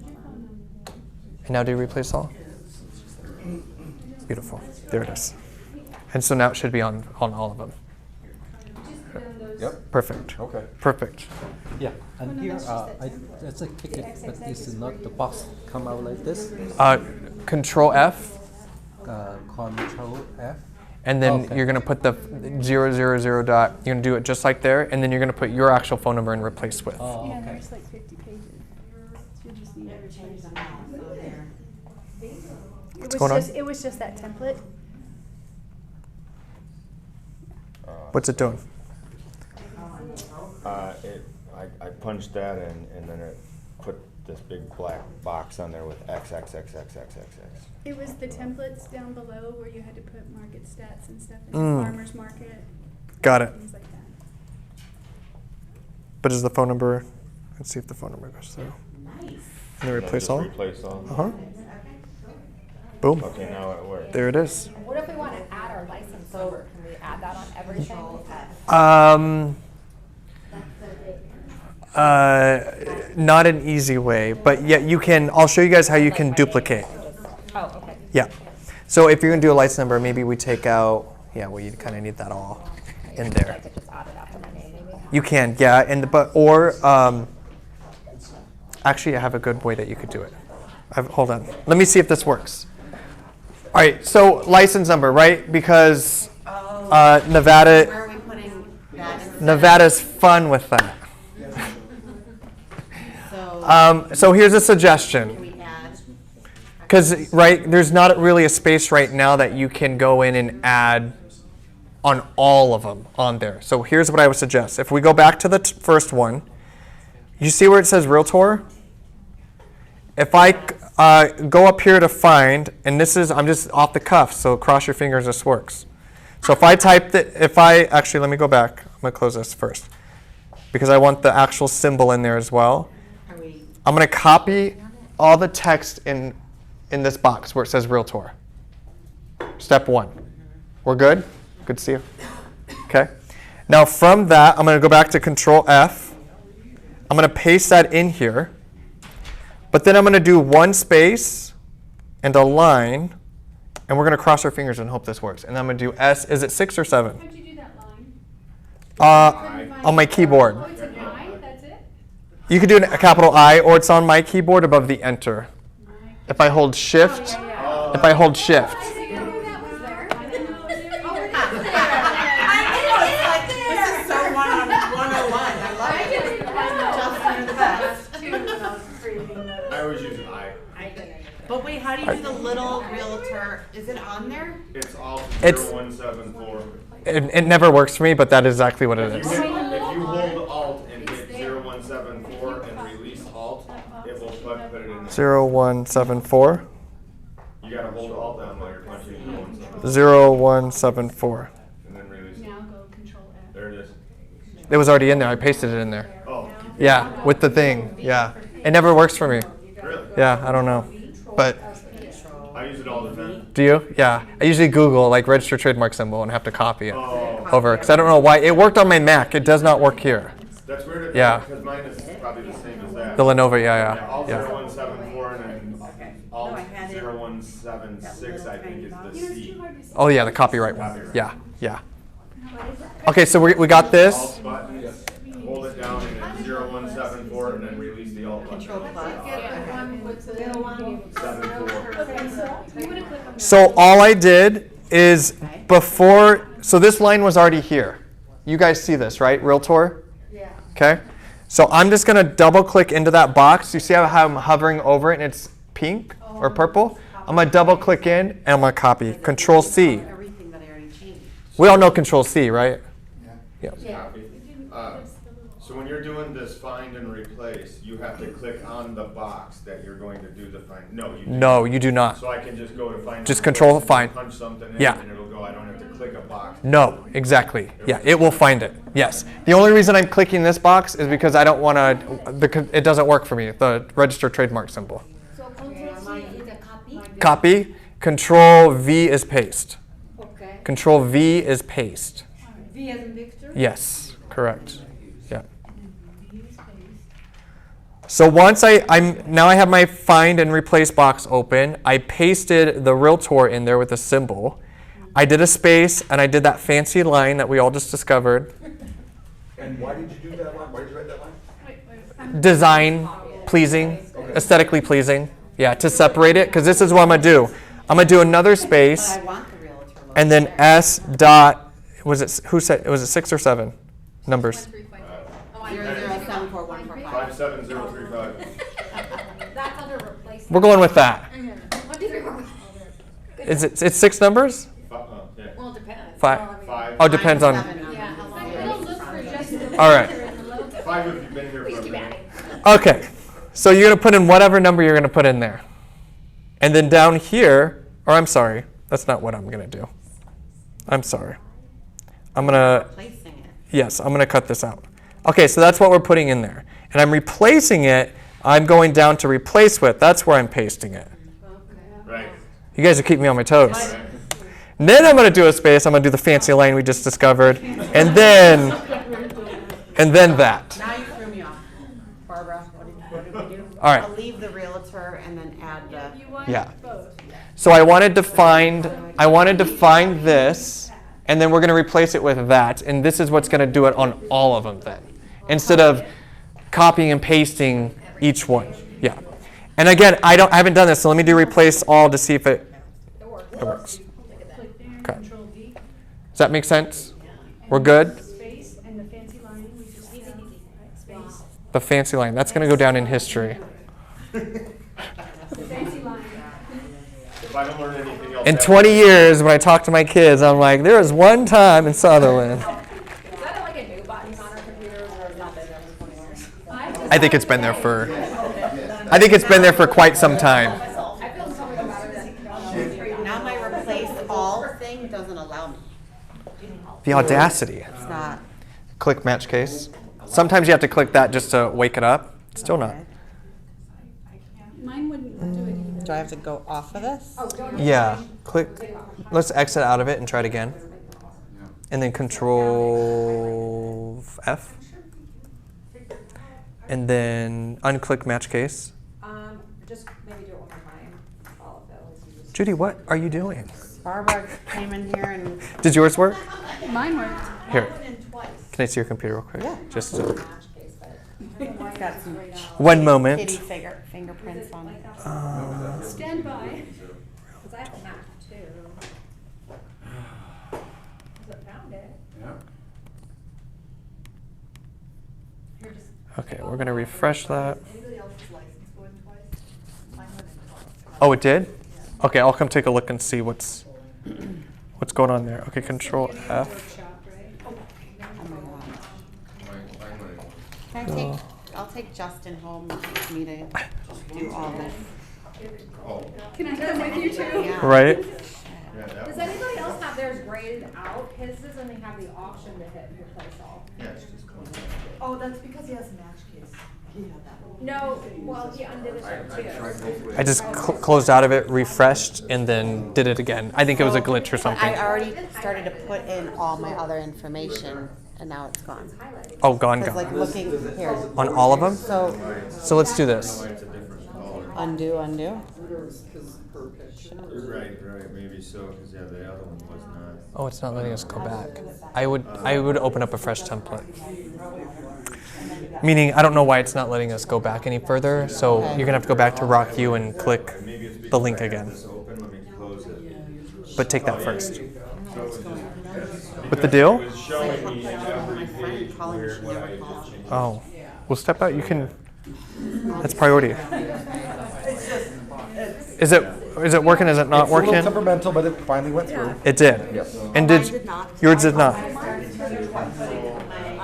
And now do replace all. Beautiful. There it is. And so now it should be on all of them. Yep. Perfect. Okay. Perfect. Yeah, and here that's a ticket, but this is not the box come out like this. Control F, Control F. and then Okay. you're gonna put the 000 dot. You're gonna do it just like there, and then you're gonna put your actual phone number and replace with. Oh, Yeah, okay. there's like 50 pages. You just need to replace them. What's going on? It was just that template. What's it doing? I punched that in, and then it put this big black box on there with X. It was the templates down below where you had to put market stats and stuff in Mm. the farmer's market. Got it. Things like that. But is the phone number? Let's see if the phone number goes through. And then replace all. Replace all. Boom. Okay, now it works. There it is. What if we want to add our license number? Can we add that on everything? Not an easy way, but yeah, you can. I'll show you guys how you can duplicate. Oh, okay. Yeah. So if you're gonna do a license number, maybe we take out. Yeah, well, you kind of need that all in there. I could just add it after my name, maybe. You can, yeah, actually, I have a good way that you could do it. Hold on. Let me see if this works. All right. So license number, right? Because Nevada. Where are we putting that? Nevada's fun with that. So here's a suggestion. We add. Because, right, there's not really a space right now that you can go in and add on all of them on there. So here's what I would suggest. If we go back to the first one, you see where it says Realtor? If I go up here to find, and this is, I'm just off the cuff, so cross your fingers this works. So if I type actually, let me go back. I'm going to close this first because I want the actual symbol in there as well. I'm going to copy all the text in this box where it says Realtor. Step 1. We're good? Good to see you. Okay. Now from that, I'm going to go back to Control F. I'm going to paste that in here. But then I'm going to do one space and a line, and we're going to cross our fingers and hope this works. And I'm going to do S. Is it 6 or 7? How'd you do that line? On my keyboard. Oh, it's an I, that's it? You could do a capital I, or it's on my keyboard above the Enter. If I hold Shift, if I hold Shift. I didn't know that was there. I didn't know it was there. This is so 101. I love it. Justin, you're the best. I always use I. But wait, how do you do the little realtor? Is it on there? It's all It's- 0174. It never works for me, but that is exactly what it If is. you hold Alt and hit 0174 and release Alt, it will put it in there. 0174. You gotta hold Alt down while you're punching. 0174. And then release it. Now go Control F. There it is. It was already in there. I pasted it in there. Oh, Yeah, with the thing. Yeah. It never works for me. really? Yeah, I don't know. But I use it all the time. do you? Yeah. I usually Google like register trademark symbol and have to copy it Oh, over because I don't know why. It worked on my Mac. It does not work here. that's weird. Yeah. Because mine is probably the same as that. The Lenovo, Yeah, yeah, all yeah. 0174 and then all No, I had it. 0176 I think is the C. Oh yeah, the copyright one. Yeah, yeah. Okay, so we got Alt this. button, hold it down and then 0174 and then release the alt button. Control plus. So all I did is before, so this line was already here. You guys see this, right? Realtor? Yeah. Okay. So I'm just gonna double click into that box. You see how I'm hovering over it and it's pink or purple? I'm gonna double click in and I'm gonna copy. Control C. Everything that I already changed. We all know Control C, right? Yeah. Copy. So when you're doing this find and replace, you have to click on the box that you're going to do the find. No, you do. No, you do not. So I can just go to find. Just and control replace, find. Punch something in Yeah. and it'll go. I don't have to click a box. No, exactly. Yeah, it will find it. Yes. The only reason I'm clicking this box is because I don't want to, it doesn't work for me, the register trademark symbol. So Control C is a copy? Copy, Control V is paste. Okay. Control V is paste. V as in Victor? Yes, correct. Yeah. So once now I have my find and replace box open. I pasted the Realtor in there with a symbol. I did a space and I did that fancy line that we all just discovered. And why did you do that line? Why did you write that line? Design pleasing, aesthetically pleasing. Yeah, to separate it, because this is what I'm gonna do. I'm gonna do another space, But I want the Realtor logo. and then S dot. Was it who said? Was it 6 or 7 numbers? 0074145. 57035. That's under replacement. We're going with that. What did we work? Is it? It's 6 numbers. Yeah. Well, it depends. 5. 5. Oh, depends on. Yeah. All right. 5 if you've been here for a minute. Okay. So you're gonna put in whatever number you're gonna put in there, and then down here, or I'm sorry, that's not what I'm gonna do. I'm sorry. I'm gonna. Replacing it. Yes, I'm going to cut this out. Okay, so that's what we're putting in there. And I'm replacing it. I'm going down to replace with. That's where I'm pasting it. Right. You guys are keeping me on my toes. And then I'm going to do a space. I'm going to do the fancy line we just discovered. And then that. Now you threw me off. Barbara, what did we do? All right. I'll leave the Realtor and then add the. Yeah. So I wanted to find this, and then we're going to replace it with that. And this is what's going to do it on all of them then, instead of copying and pasting each one. Yeah. And again, I haven't done this, so let me do replace all to see if it works. Okay. Does that make sense? We're good? Space and the fancy line, we just space. The fancy line. That's going to go down in history. The fancy line. If I don't learn anything else. In 20 years, when I talk to my kids, I'm like, there was one time in Sutherland. Is that like a new button on our computers or has not been there for 20 years? I think it's been there for quite some time. I feel so much better than. Now my replace all thing doesn't allow me. The audacity. It's not. Click match case. Sometimes you have to click that just to wake it up. Still not. Mine wouldn't do it either. Do I have to go off of this? Yeah. Click. Let's exit out of it and try it again. And then Control F. And then unclick match case. Just maybe do it one more time. All of those. Judy, what are you doing? Barbara came in here and. Did yours work? Mine worked. Here. Can I see your computer real quick? Yeah. Just Got some one moment. kitty fingerprints on it. Stand by. Because I have to match too. Because it found it. Okay, we're going to refresh that. Oh, it did? Okay, I'll come take a look and see what's going on there. Okay, Control F. Can I take, I'll take Justin home with me to do all this. Can I come with you too? Yeah. Right? Yeah, that Does one. anybody there's graded out, his doesn't even have the option to hit replace all. Yeah, it's just close. Oh, that's because he has a match case. He had that one. No, well, he undid it I too. tried both ways. I just closed out of it, refreshed, and then did it again. I think it was a glitch or something. I already started to put in all my other information, and now it's gone. Oh, gone, It's like gone. looking here. On all of them? So So let's do this. It's a different color. undo. Right, maybe so, because yeah, the other one was not. Oh, it's not letting us go back. I would open up a fresh template. Meaning, I don't know why it's not letting us go back any further, so you're gonna have to go back to RockU and click Maybe it's because the link I had again. this open, let me close it. But take that first. So it was just- With the deal? It was showing me every page where what I just changed. Oh, well, step out. You can. That's priority. Is it working? Is it not It's a little working? temperamental, but it finally went through. It did. And did yours did not?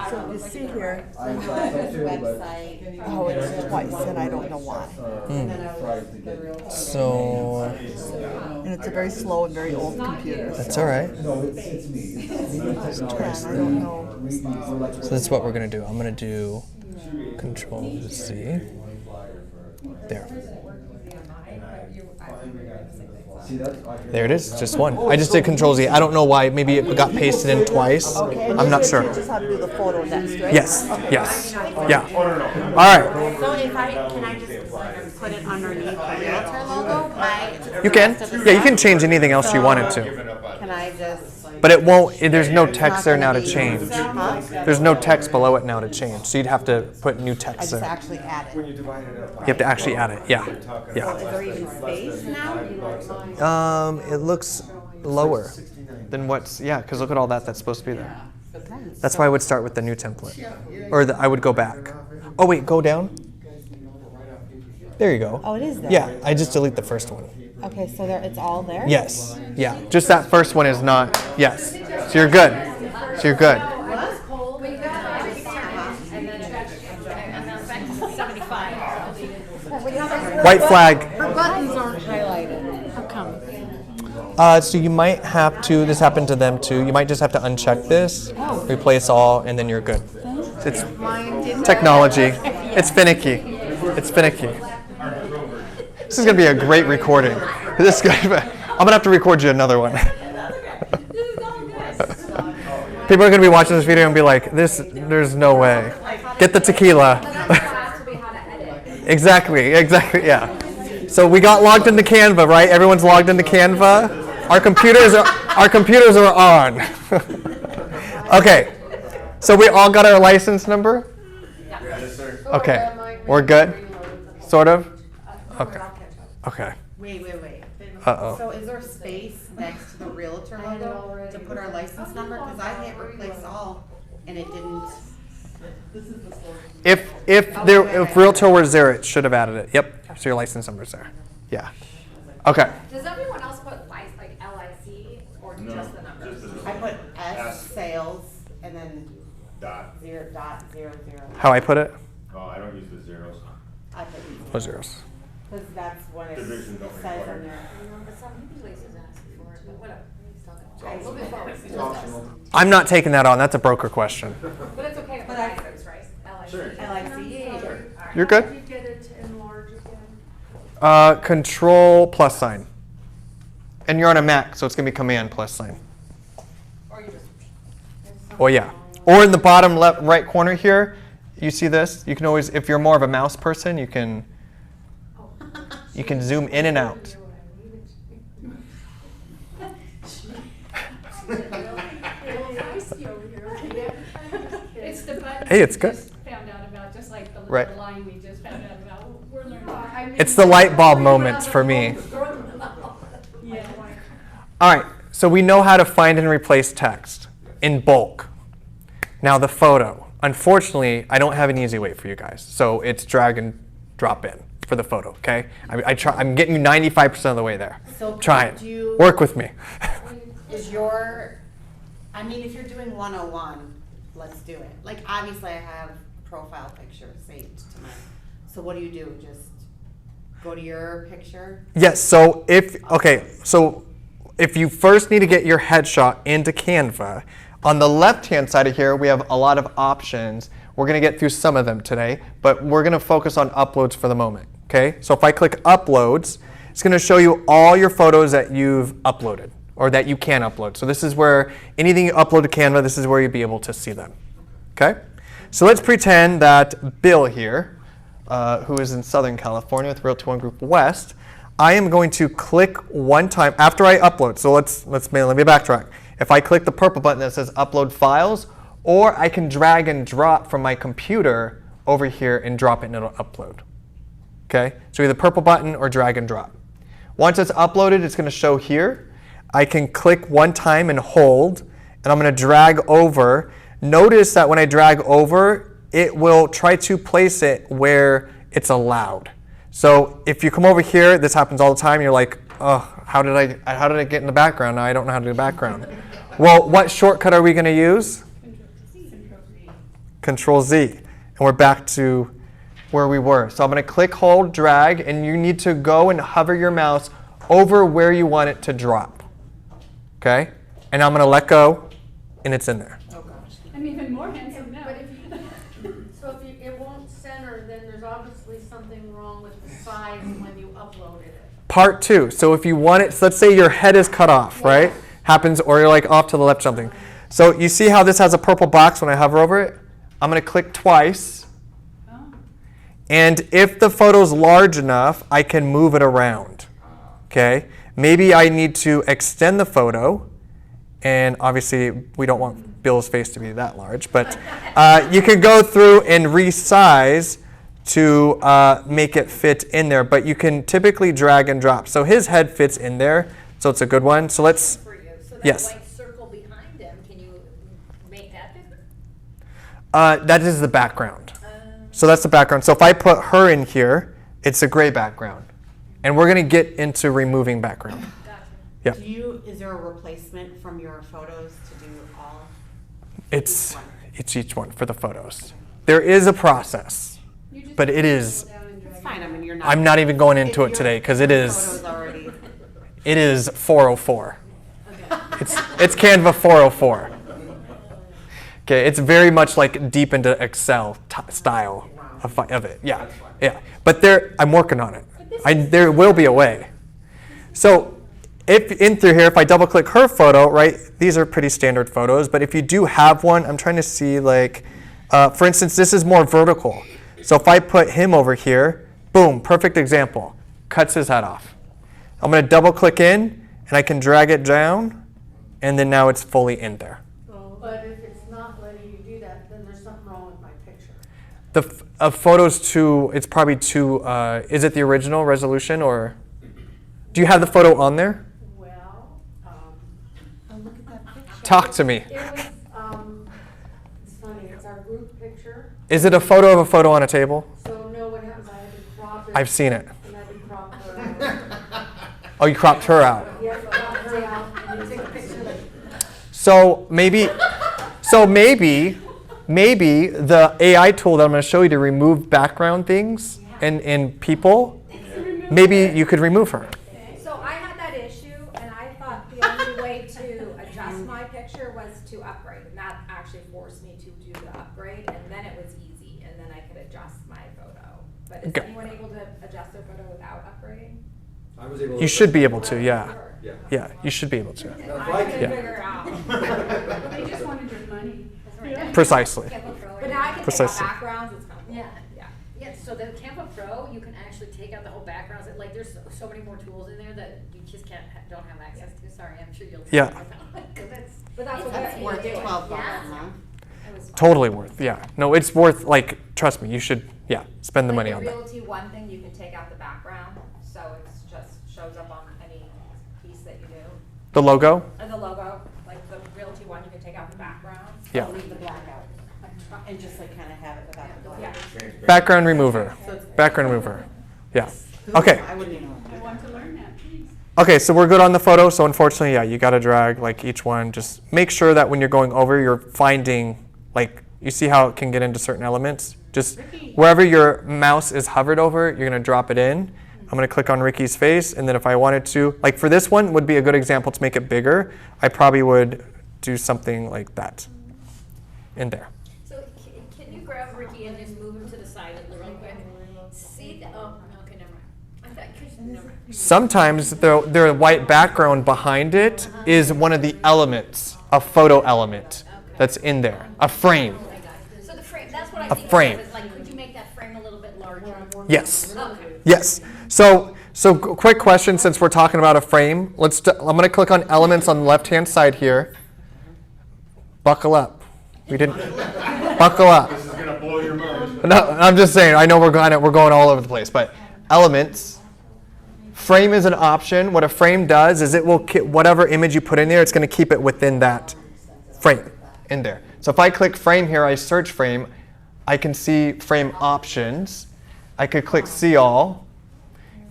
So you see here, Website. oh, it's twice, and I don't know why. So And it's a very slow and very old computer. that's all right. No, it's me. I don't know. So this is what we're gonna do. I'm gonna do Control Z. There. There it is. Just one. I just did Control Z. I don't know why. Maybe it got pasted in twice. I'm not sure. You just have to do the photo next, right? Yes. Yes. Yeah. All right. So if can I just put it underneath the realtor logo? You can. Yeah, you can change anything else you wanted to. Can I just? But it won't, there's no text there now to change. Huh? There's no text below it now to change. So you'd have to put new I text just there. actually add it. You have to actually add it. Yeah. Is Yeah. there even space now? It looks lower than what's, yeah, because look at all that's supposed to be there. That's why I would start with the new template. Or I would go back. Oh, wait, go down. There you go. Oh, it is there? Yeah, I just delete the first one. Okay, so there, it's all there? Yes. Yeah. Just that first one is not, yes. So you're good. So you're good. White flag. Her buttons aren't highlighted. How come? So you might have to, this happened to them too, you might just have to uncheck this, replace all, and then you're good. It's technology. It's finicky. It's finicky. This is going to be a great recording. This guy, I'm going to have to record you another one. People are going to be watching this video and be like, there's no way. Get the tequila. Exactly, yeah. So we got logged into Canva, right? Everyone's logged into Canva. Our computers are on. Okay. So we all got our license number? Okay. We're good? Sort of? Okay. Okay. Wait. Uh-oh. So is there space next to the realtor logo to put our license number? Because I hit replace all and it didn't. If Realtor was there, it should have added it. Yep. So your license number's there. Yeah. Okay. Does everyone else put like LIC or just the numbers? I put S sales and then Dot. 0.00. How I put it? Oh, I don't use the zeros. I put No zeros. because that's what it Division don't says require. on there. But some places ask for it, but whatever. Moving forward. It's optional. I'm not taking that on. That's a broker question. But it's okay if I license, right? LIC. LIC. You're good. How do you get it to enlarge again? Control plus sign. And you're on a Mac, so it's going to be Command plus sign. Or you just. Oh, yeah. Or in the bottom left, right corner here, you see this? You can always, if you're more of a mouse person, you can zoom in and out. It's the button. Hey, it's we good. just found out about, just like the Right. little line we just found out about. We're learning. It's the light bulb moments for me. Yeah. All right, so we know how to find and replace text in bulk. Now the photo. Unfortunately, I don't have an easy way for you guys. So it's drag and drop in for the photo, okay? I'm getting you 95% of the way there. So Try could it. you- Work with me. Is your, I mean, if you're doing 101, let's do it. Like, obviously, I have a profile picture saved to my, so what do you do? Just go to your picture? Yes, so if, okay, so if you first need to get your headshot into Canva, on the left-hand side of here, we have a lot of options. We're going to get through some of them today, but we're going to focus on uploads for the moment. Okay? So if I click uploads, it's going to show you all your photos that you've uploaded or that you can upload. So this is where anything you upload to Canva, this is where you'll be able to see them. Okay? So let's pretend that Bill here, who is in Southern California with Realty One Group West, I am going to click one time after I upload. So let me backtrack. If I click the purple button that says upload files, or I can drag and drop from my computer over here and drop it and it'll upload. Okay? So either purple button or drag and drop. Once it's uploaded, it's going to show here. I can click one time and hold, and I'm going to drag over. Notice that when I drag over, it will try to place it where it's allowed. So if you come over here, this happens all the time, you're like, oh, how did I get in the background? Now I don't know how to do the background. Well, what shortcut are we going to use? Control Z. And we're back to where we were. So I'm going to click, hold, drag, and you need to go and hover your mouse over where you want it to drop. Okay? And I'm going to let go, and it's in there. I'm even more handsome now. So if it won't center, then there's obviously something wrong with the size when you uploaded it. Part 2. So if you want it, so let's say your head is cut off, right? Happens, or you're like off to the left something. So you see how this has a purple box when I hover over it? I'm going to click twice. And if the photo's large enough, I can move it around. Okay? Maybe I need to extend the photo. And obviously, we don't want Bill's face to be that large. But you can go through and resize to make it fit in there. But you can typically drag and drop. So his head fits in there. So it's a good one. So let's, So that yes. white circle behind him, can you make that bigger? That is the background. So that's the background. So if I put her in here, it's a gray background. And we're going to get into removing background. Yeah. Is there a replacement from your photos to do all? It's each one for the photos. There is a process, but it is. It's fine. I mean, you're not. I'm not even going into if it today because your photos already. it is 404. It's Canva 404. Okay, it's very much like deep into Excel style of it. Yeah, yeah. But I'm working on it. There will be a way. So if in through here, if I double click her photo, right, these are pretty standard photos, but if you do have one, I'm trying to see like, for instance, this is more vertical. So if I put him over here, boom, perfect example, cuts his head off. I'm going to double click in and I can drag it down and then now it's fully in there. But if it's not letting you do that, then there's something wrong with my picture. The photos it's probably too, is it the original resolution or do you have the photo on there? Well, Look at that picture. Talk to me. it was, it's funny, it's our group picture. Is it a photo of a photo on a table? So no, what happens, I had to crop it. I've seen it. And I had to crop her. Oh, you cropped her out. Yeah, crop her out and then take a picture like. So maybe the AI tool that I'm going to show you to remove background things and people, maybe you could remove her. So I had that issue, and I thought the only way to adjust my picture was to upgrade, and that actually forced me to do the upgrade, and then it was easy, and then I could adjust my photo. But is Okay. anyone able to adjust their photo without upgrading? I was able to. You should be able to, yeah. Sure. Yeah. Yeah, you should be able to. Now, if I I couldn't can, figure it out. They just wanted your money. Precisely. But now I can take out Precisely. backgrounds, it's kind of cool. Yeah. Yeah, so the Canva Pro, you can actually take out the whole backgrounds. Like, there's so many more tools in there that you just don't have access to. Sorry, I'm sure you'll. Yeah. But that's what That's we're worth doing. $12 Yeah. a month. It was fun. Totally worth, yeah. No, it's worth, like, trust me, you should, yeah, spend the money on Like that. the Realty One thing, you can take out the background, so it just shows up on any piece that you do. The logo? And the logo, like the Realty One, you can take out the background. Yeah. Leave the black out. And just like kind of have it without the black. Yeah. Background remover. Background remover. Yeah. Okay. I wouldn't even know. I want to learn that, please. Okay, so we're good on the photo. So unfortunately, yeah, you got to drag like each one. Just make sure that when you're going over, you're finding, like, you see how it can get into certain elements? Just wherever your mouse is hovered over, you're going to drop it in. I'm going to click on Ricky's face, and then if I wanted to, like for this one would be a good example to make it bigger, I probably would do something like that in there. So can you grab Ricky and just move him to the side real quick? See the, oh, okay, never mind. I thought, never mind. Sometimes the white background behind it is one of the elements, a photo element that's in there, a frame. So the frame, that's what I A think frame. of, is like, could you make that frame a little bit larger? Yes. Okay. Yes. So quick question, since we're talking about a frame, I'm going to click on elements on the left-hand side here. Buckle up. We didn't. Buckle up. This is gonna blow your mind. No, I'm just saying. I know we're going all over the place, but elements. Frame is an option. What a frame does is it will whatever image you put in there, it's going to keep it within that frame in there. So if I click frame here, I search frame, I can see frame options. I could click see all,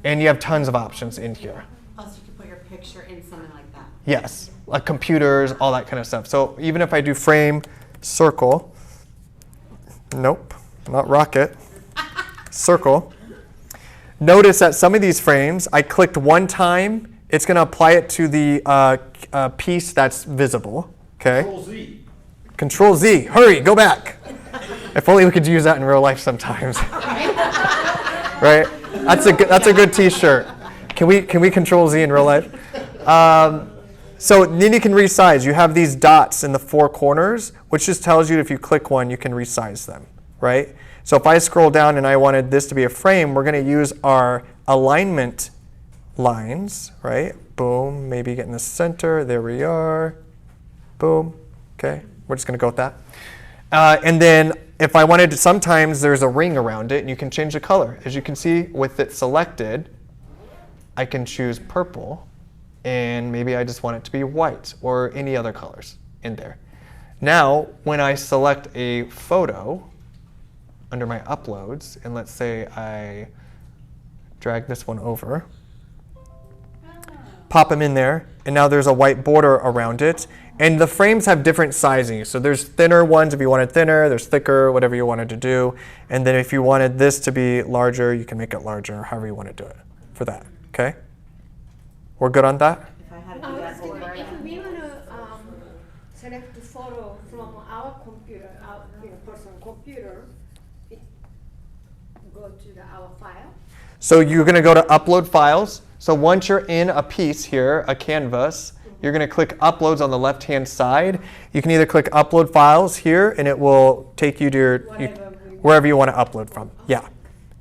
and you have tons of options in here. Also, you can put your picture in something like that. Yes, like computers, all that kind of stuff. So even if I do frame circle, nope, not rocket, circle. Notice that some of these frames, I clicked one time, it's going to apply it to the piece that's visible. Okay. Control Z. Control Z. Hurry, go back. If only we could use that in real life sometimes. Right? That's a good T-shirt. Can we Control Z in real life? So then you can resize. You have these dots in the four corners, which just tells you if you click one, you can resize them. Right? So if I scroll down and I wanted this to be a frame, we're going to use our alignment lines. Right? Boom. Maybe get in the center. There we are. Boom. Okay. We're just going to go with that. And then if I wanted to, sometimes there's a ring around it and you can change the color. As you can see with it selected, I can choose purple and maybe I just want it to be white or any other colors in there. Now, when I select a photo under my uploads, and let's say I drag this one over, pop them in there, and now there's a white border around it. And the frames have different sizing. So there's thinner ones if you wanted thinner, there's thicker, whatever you wanted to do. And then if you wanted this to be larger, you can make it larger, however you want to do it for that. Okay? We're good on that? If I had to do that Excuse me, over if again. we want to select the photo from our computer, our personal computer, it go to our file. So you're going to go to upload files. So once you're in a piece here, a canvas, you're going to click uploads on the left-hand side. You can either click upload files here, and it will take you to your, wherever you want to upload from. Yeah.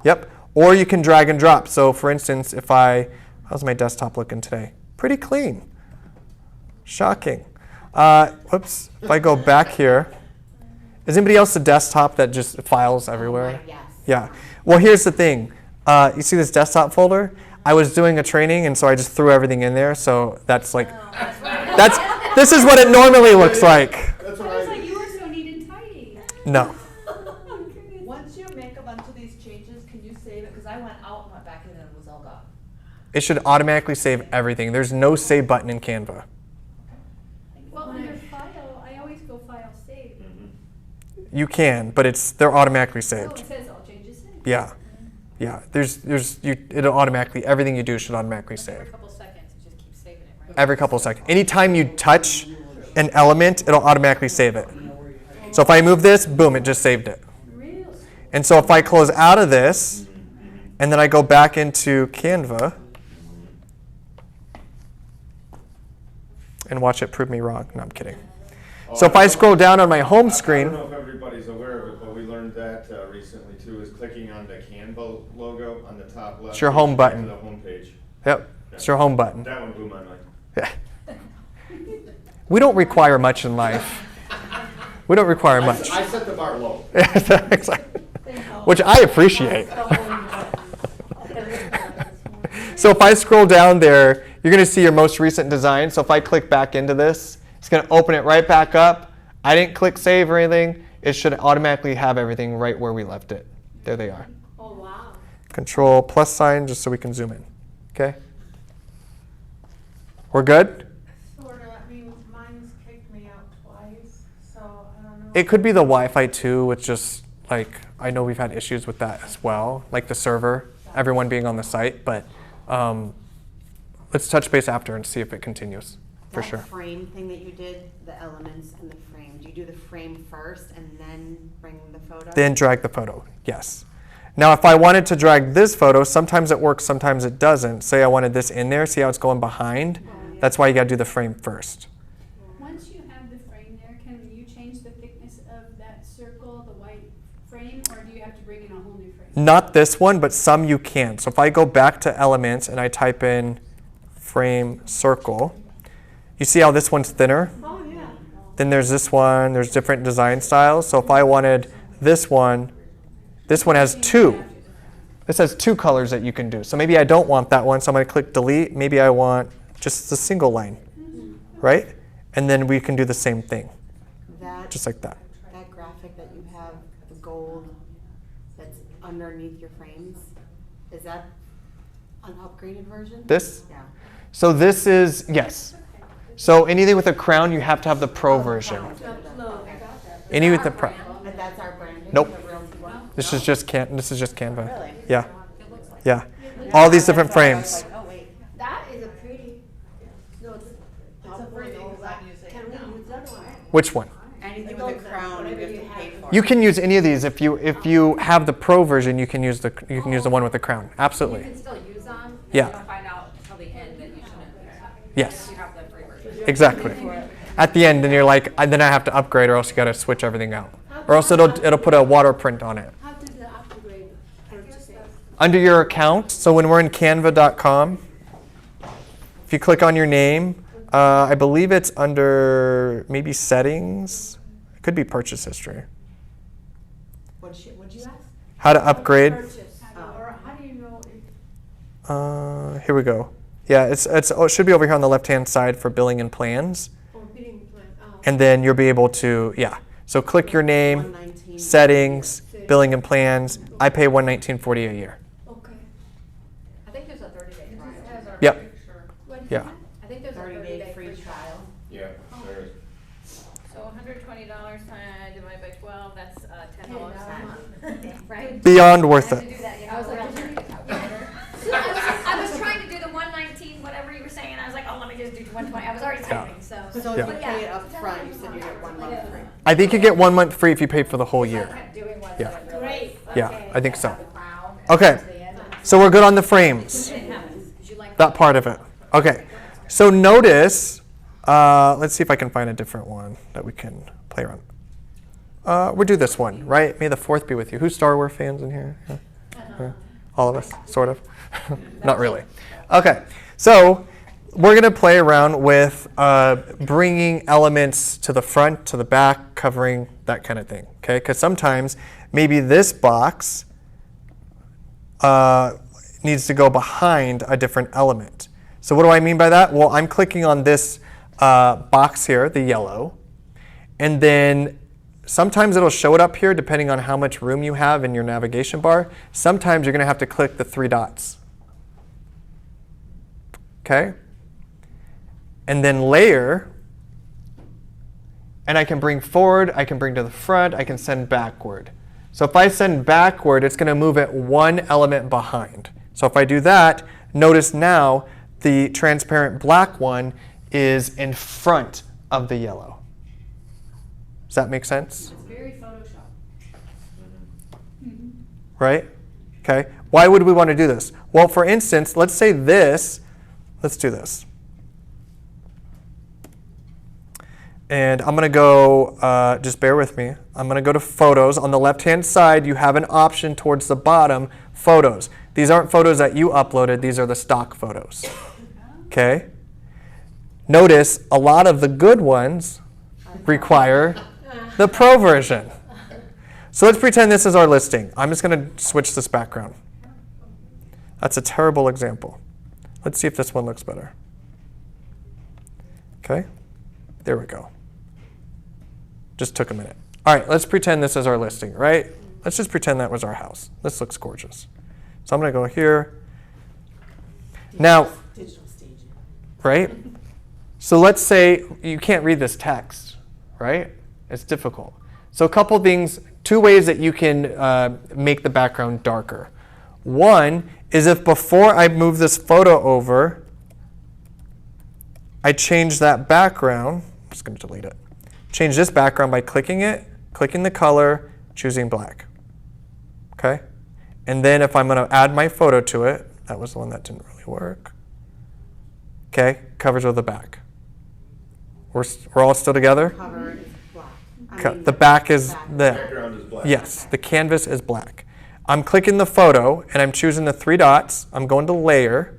Yep. Or you can drag and drop. So for instance, if how's my desktop looking today? Pretty clean. Shocking. Whoops. If I go back here, is anybody else a desktop that just files everywhere? Yes. Yeah. Well, here's the thing. You see this desktop folder? I was doing a training, and so I just threw everything in there. So that's like, this is what it normally looks like. That's what I was I. like, you were so neat and tidy. No. Once you make a bunch of these changes, can you save it? Because I went out and went back in and it was all gone. It should automatically save everything. There's no save button in Canva. Well, under file, I always go file save. You can, but they're automatically Oh, saved. it says all changes saved. Yeah. Yeah. It'll automatically, everything you do should automatically Every save. couple seconds, it just keeps saving it, right? Every couple of seconds. Anytime you touch an element, it'll automatically save it. So if I move this, boom, it just saved it. Really? And so if I close out of this, and then I go back into Canva, and watch it prove me wrong. No, I'm kidding. So if I scroll down on my home I screen, don't know if everybody's aware of it, but we learned that recently too, is clicking on the Canva logo on the top left. It's your home takes you back button. To the home page. yep, it's your home button. That one blew my mind. Yeah. We don't require much in life. We don't require much. I set the bar low. Exactly. Which I appreciate. So if I scroll down there, you're going to see your most recent design. So if I click back into this, it's going to open it right back up. I didn't click save or anything. It should automatically have everything right where we left it. There they are. Oh, wow. Control plus sign just so we can zoom in. Okay? We're good? Sort of, that means mine's kicked me out twice, so I don't know. It could be the Wi-Fi too, with just like, I know we've had issues with that as well, like the server. everyone being on the site, but let's touch base after and see if it continues, for sure. That frame thing that you did, the elements and the frame, do you do the frame first and then bring the photo? Then drag the photo, yes. Now, if I wanted to drag this photo, sometimes it works, sometimes it doesn't. Say I wanted this in there, see how it's going behind? That's why you gotta do the frame first. Once you have the frame there, can you change the thickness of that circle, the white frame, or do you have to bring in a whole new frame? Not this one, but some you can. So if I go back to elements and I type in frame circle, you see how this one's thinner? Oh, yeah. Then there's this one, there's different design styles. So if I wanted this one has two. This has two colors that you can do. So maybe I don't want that one, so I'm gonna click delete. Maybe I want just the single line, right? And then we can do the same thing, just like that. That graphic that you have, the gold that's underneath your frames, is that an upgraded version? This? Yeah. So this is, yes. So anything with a crown, you have to have the pro version. Any with the pro. But that's our branding? Nope. The Realty one? This is just Canva. Really? Yeah. Yeah. All these different frames. Oh, wait. That is a pretty, no, it's a free because I'm using Can it we now. use that one? Anything Which one? with a crown, you have to pay for. You can use any of these. If you have the pro version, you can use the one with the crown. You Absolutely. can still use them, and Yeah. you don't find out until the end that you shouldn't. Yes. You have the free version. Exactly. At the end, then you're like, then I have to upgrade, or else you got to switch everything out, or else it'll put a water print on it. How did the upgrade purchase it? Under your account, so when we're in canva.com, if you click on your name, I believe it's under maybe settings. It could be purchase history. What'd you ask? How to upgrade. Purchase, or how do you know if, Here we go. Yeah, it should be over here on the left-hand side for billing and plans. bidding plan, And then you'll be able to, yeah. So click your name, 119. settings, billing and plans. I pay $119.40 a year. okay. I think there's a 30-day trial. Yep. What is Yeah. that? I think there's a 30-day 30-day free trial. Yeah, there is. So $120 divided by 12, that's $10 a month. Right? Beyond worth I have to it. do that, you know, I was like, real did you- I was trying to do the 119, whatever you were saying, and I was like, oh, let me just do 120. I was already typing, so. So Yeah. if you pay it up front, you said you get 1 month free. I think you get 1 month free if you pay for the whole I year. kept doing ones Yeah. that I realized, Great. Yeah, okay, I think so. have the crown, and Okay. to the end. So we're good on the frames, It happens, 'cause you like that part of it. Okay. So notice, let's see if I can find a different one that we can play around. We'll do this one, right? May the 4th be with you. Who's Star Wars fans in here? Yeah. Yeah. All of us, sort of. Not really. Okay, so we're going to play around with bringing elements to the front, to the back, covering that kind of thing. Okay, because sometimes maybe this box needs to go behind a different element. So what do I mean by that? Well, I'm clicking on this box here, the yellow, and then sometimes it'll show it up here depending on how much room you have in your navigation bar. Sometimes you're going to have to click the 3 dots. Okay? And then layer, and I can bring forward, I can bring to the front, I can send backward. So if I send backward, it's going to move it 1 element behind. So if I do that, notice now the transparent black one is in front of the yellow. Does that make sense? It's very Photoshop. Right? Okay. Why would we want to do this? Well, for instance, let's say this. Let's do this. And I'm going to go, just bear with me. I'm going to go to Photos. On the left-hand side, you have an option towards the bottom, Photos. These aren't photos that you uploaded. These are the stock photos. Okay? Notice a lot of the good ones require the pro version. So let's pretend this is our listing. I'm just going to switch this background. That's a terrible example. Let's see if this one looks better. Okay, there we go. Just took a minute. All right, let's pretend this is our listing, right? Let's just pretend that was our house. This looks gorgeous. So I'm going to go here. Now, Digital staging. right? So let's say you can't read this text, right? It's difficult. So a couple things, 2 ways that you can make the background darker. One is if before I move this photo over, I change that background. I'm just going to delete it. Change this background by clicking it, clicking the color, choosing black. Okay? And then if I'm going to add my photo to it, that was the one that didn't really work. Okay, covers with the back. We're all still together? Cover is black. The back is the Background is black. Yes, the canvas is black. I'm clicking the photo and I'm choosing the three dots. I'm going to layer.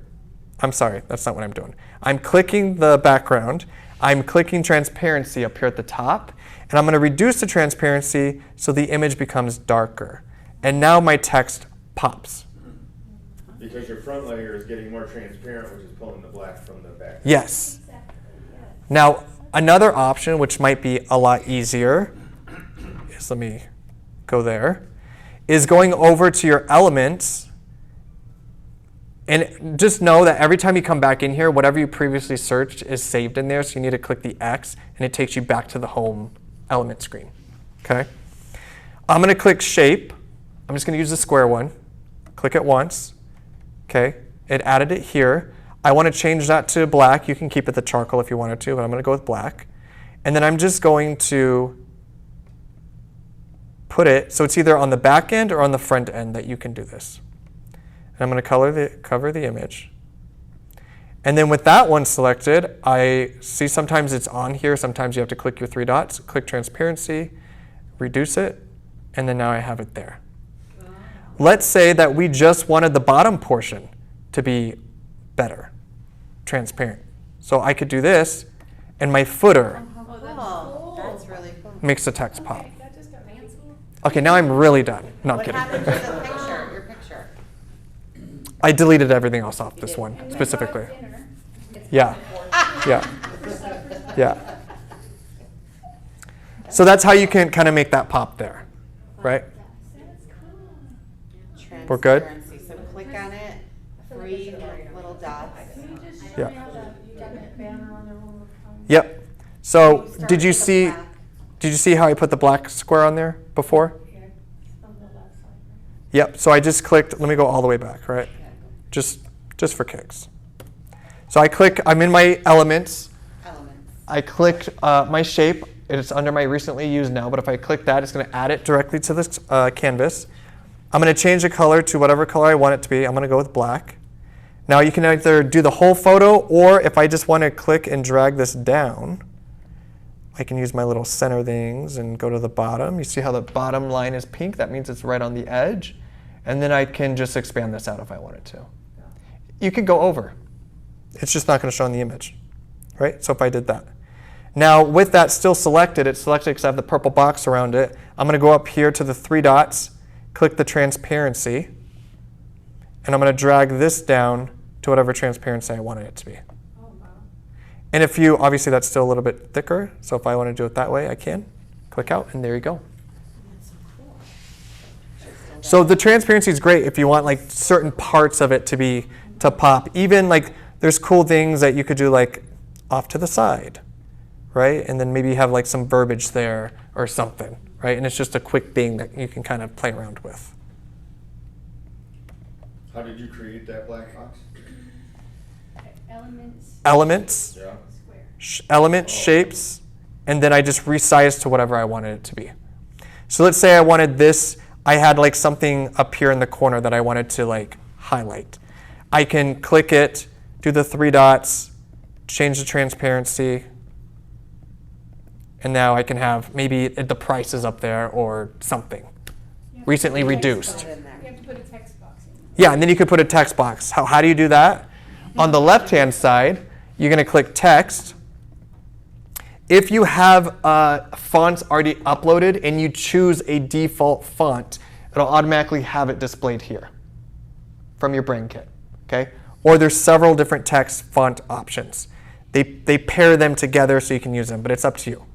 I'm sorry, that's not what I'm doing. I'm clicking the background. I'm clicking transparency up here at the top. And I'm going to reduce the transparency so the image becomes darker. And now my text pops. Because your front layer is getting more transparent, which is pulling the black from the back. Yes. Now, another option, which might be a lot easier, is, let me go there, is going over to your elements. And just know that every time you come back in here, whatever you previously searched is saved in there. So you need to click the X, and it takes you back to the home element screen. Okay? I'm going to click shape. I'm just going to use the square one. Click it once. Okay? It added it here. I want to change that to black. You can keep it the charcoal if you wanted to, but I'm going to go with black. And then I'm just going to put it, so it's either on the back end or on the front end that you can do this. And I'm going to cover the image. And then with that one selected, I see sometimes it's on here. Sometimes you have to click your three dots, click transparency, reduce it, and then now I have it there. Let's say that we just wanted the bottom portion to be better, transparent. So I could do this, and my footer That's really cool. makes the text pop. That just got fancy. Okay, now I'm really done. No, I'm What kidding. happened to the picture, your picture? I deleted everything else off this one specifically. Yeah, yeah, yeah. So that's how you can kind of make that pop there, right? We're good? Transparency. So click on it, three little dots. Yeah. Yep. So did you see how I put the black square on there before? Yep. So I just clicked. Let me go all the way back, right? Just for kicks. So I'm in my elements. I clicked my shape. It's under my recently used now, but if I click that, it's going to add it directly to this canvas. I'm going to change the color to whatever color I want it to be. I'm going to go with black. Now you can either do the whole photo, or if I just want to click and drag this down, I can use my little center things and go to the bottom. You see how the bottom line is pink? That means it's right on the edge. And then I can just expand this out if I wanted to. You could go over. It's just not going to show in the image, right? So if I did that. Now with that still selected, it's selected because I have the purple box around it. I'm going to go up here to the three dots, click the transparency, and I'm going to drag this down to whatever transparency I wanted it to be. And if you, obviously that's still a little bit thicker, so if I want to do it that way, I can. Click out, and there you go. So the transparency is great if you want like certain parts of it to pop. Even like there's cool things that you could do like off to the side, right? And then maybe have like some verbiage there or something, right? And it's just a quick thing that you can kind of play around with. How did you create that black box? Elements, Yeah. elements, shapes, and then I just resize to whatever I wanted it to be. So let's say I wanted this, I had like something up here in the corner that I wanted to like highlight. I can click it, do the three dots, change the transparency, and now I can have maybe the price is up there or something. Recently reduced. You have to put a text box in. Yeah, and then you could put a text box. How do you do that? On the left-hand side, you're going to click text. If you have fonts already uploaded and you choose a default font, it'll automatically have it displayed here from your brain kit. Okay? Or there's several different text font options. They pair them together so you can use them, but it's up to you.